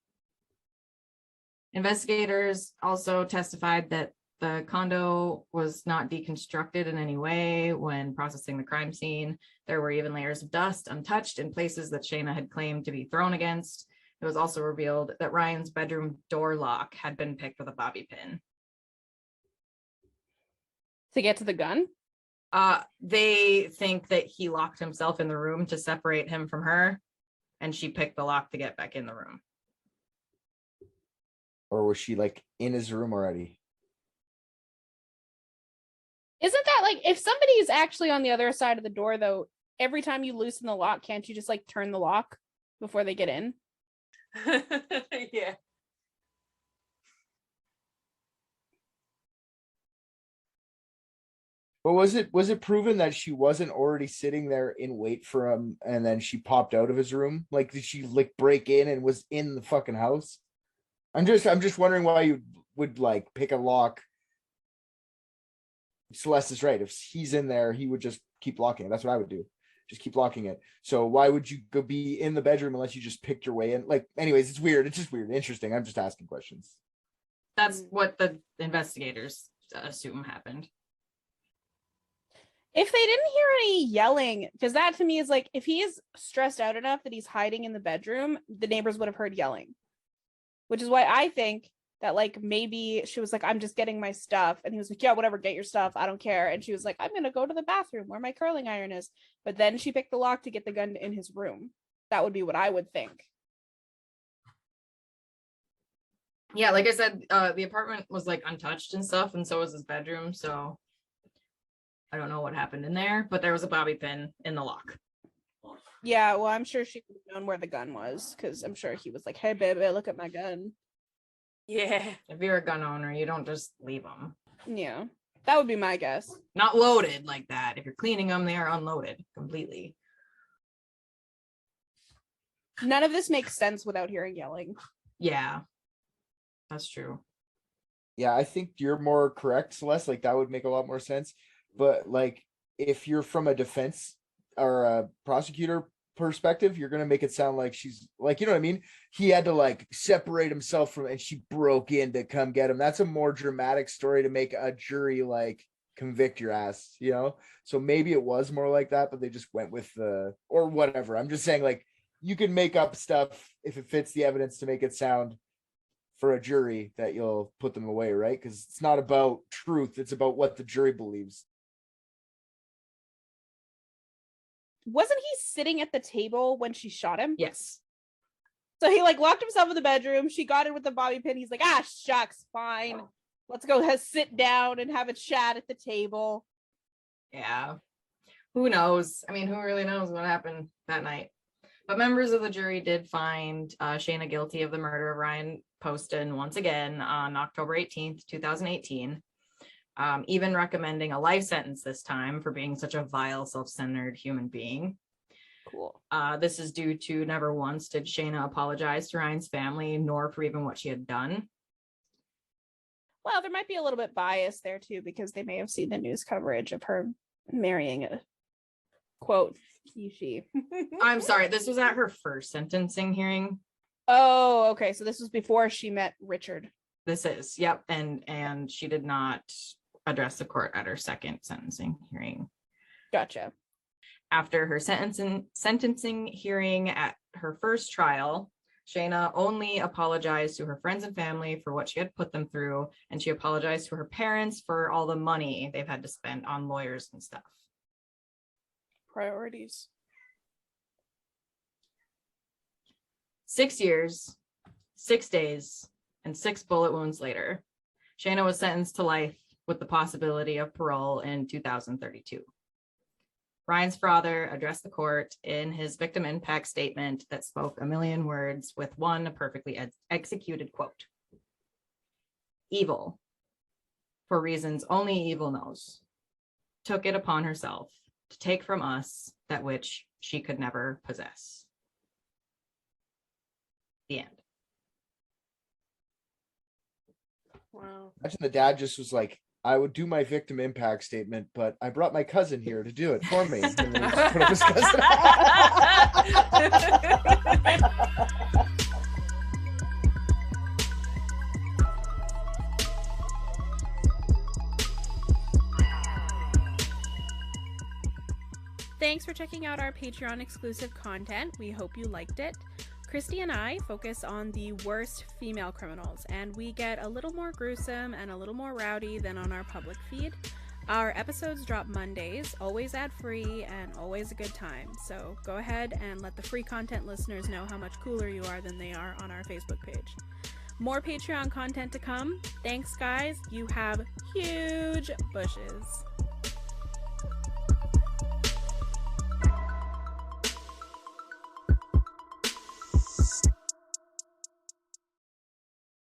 [SPEAKER 7] Investigators also testified that the condo was not deconstructed in any way when processing the crime scene. There were even layers of dust untouched in places that Shayna had claimed to be thrown against. It was also revealed that Ryan's bedroom door lock had been picked with a bobby pin.
[SPEAKER 6] To get to the gun?
[SPEAKER 7] They think that he locked himself in the room to separate him from her, and she picked the lock to get back in the room.
[SPEAKER 3] Or was she like in his room already?
[SPEAKER 6] Isn't that like, if somebody is actually on the other side of the door though, every time you loosen the lock, can't you just like turn the lock before they get in?
[SPEAKER 5] Yeah.
[SPEAKER 3] But was it proven that she wasn't already sitting there in wait for him and then she popped out of his room? Like, did she like break in and was in the fucking house? I'm just wondering why you would like pick a lock. Celeste is right. If he's in there, he would just keep locking it. That's what I would do. Just keep locking it. So why would you go be in the bedroom unless you just picked your way in? Like, anyways, it's weird. It's just weird. Interesting. I'm just asking questions.
[SPEAKER 7] That's what the investigators assume happened.
[SPEAKER 6] If they didn't hear any yelling, because that to me is like, if he's stressed out enough that he's hiding in the bedroom, the neighbors would have heard yelling. Which is why I think that like maybe she was like, I'm just getting my stuff. And he was like, yeah, whatever, get your stuff. I don't care. And she was like, I'm going to go to the bathroom where my curling iron is. But then she picked the lock to get the gun in his room. That would be what I would think.
[SPEAKER 7] Yeah, like I said, the apartment was like untouched and stuff, and so was his bedroom. So I don't know what happened in there, but there was a bobby pin in the lock.
[SPEAKER 6] Yeah, well, I'm sure she would have known where the gun was, because I'm sure he was like, hey, baby, look at my gun.
[SPEAKER 5] Yeah.
[SPEAKER 7] If you're a gun owner, you don't just leave them.
[SPEAKER 6] Yeah, that would be my guess.
[SPEAKER 7] Not loaded like that. If you're cleaning them, they are unloaded completely.
[SPEAKER 6] None of this makes sense without hearing yelling.
[SPEAKER 7] Yeah, that's true.
[SPEAKER 3] Yeah, I think you're more correct, Celeste. Like, that would make a lot more sense. But like, if you're from a defense or a prosecutor perspective, you're gonna make it sound like she's like, you know what I mean? He had to like separate himself from, and she broke in to come get him. That's a more dramatic story to make a jury like convict your ass, you know? So maybe it was more like that, but they just went with the, or whatever. I'm just saying, like, you can make up stuff if it fits the evidence to make it sound for a jury that you'll put them away, right? Because it's not about truth, it's about what the jury believes.
[SPEAKER 6] Wasn't he sitting at the table when she shot him?
[SPEAKER 7] Yes.
[SPEAKER 6] So he like locked himself in the bedroom. She got in with the bobby pin. He's like, ah, shucks, fine. Let's go sit down and have a chat at the table.
[SPEAKER 7] Yeah. Who knows? I mean, who really knows what happened that night? But members of the jury did find Shayna guilty of the murder of Ryan Poston once again on October 18th, 2018. Even recommending a life sentence this time for being such a vile, self-centered human being.
[SPEAKER 6] Cool.
[SPEAKER 7] This is due to never once did Shayna apologize to Ryan's family, nor for even what she had done.
[SPEAKER 6] Well, there might be a little bit bias there too, because they may have seen the news coverage of her marrying a quote she.
[SPEAKER 7] I'm sorry, this was at her first sentencing hearing.
[SPEAKER 6] Oh, okay. So this was before she met Richard.
[SPEAKER 7] This is, yep, and she did not address the court at her second sentencing hearing.
[SPEAKER 6] Gotcha.
[SPEAKER 7] After her sentencing hearing at her first trial, Shayna only apologized to her friends and family for what she had put them through, and she apologized to her parents for all the money they've had to spend on lawyers and stuff.
[SPEAKER 6] Priorities.
[SPEAKER 7] 6 years, 6 days, and 6 bullet wounds later, Shayna was sentenced to life with the possibility of parole in 2032. Ryan's father addressed the court in his victim impact statement that spoke a million words with one perfectly executed quote. Evil, for reasons only evil knows, took it upon herself to take from us that which she could never possess. The end.
[SPEAKER 5] Wow.
[SPEAKER 3] Imagine the dad just was like, I would do my victim impact statement, but I brought my cousin here to do it for me. And then he just put up his cousin.
[SPEAKER 6] Thanks for checking out our Patreon exclusive content. We hope you liked it. Christy and I focus on the worst female criminals, and we get a little more gruesome and a little more rowdy than on our public feed. Our episodes drop Mondays, always ad-free and always a good time. So go ahead and let the free content listeners know how much cooler you are than they are on our Facebook page. More Patreon content to come. Thanks, guys. You have huge bushes.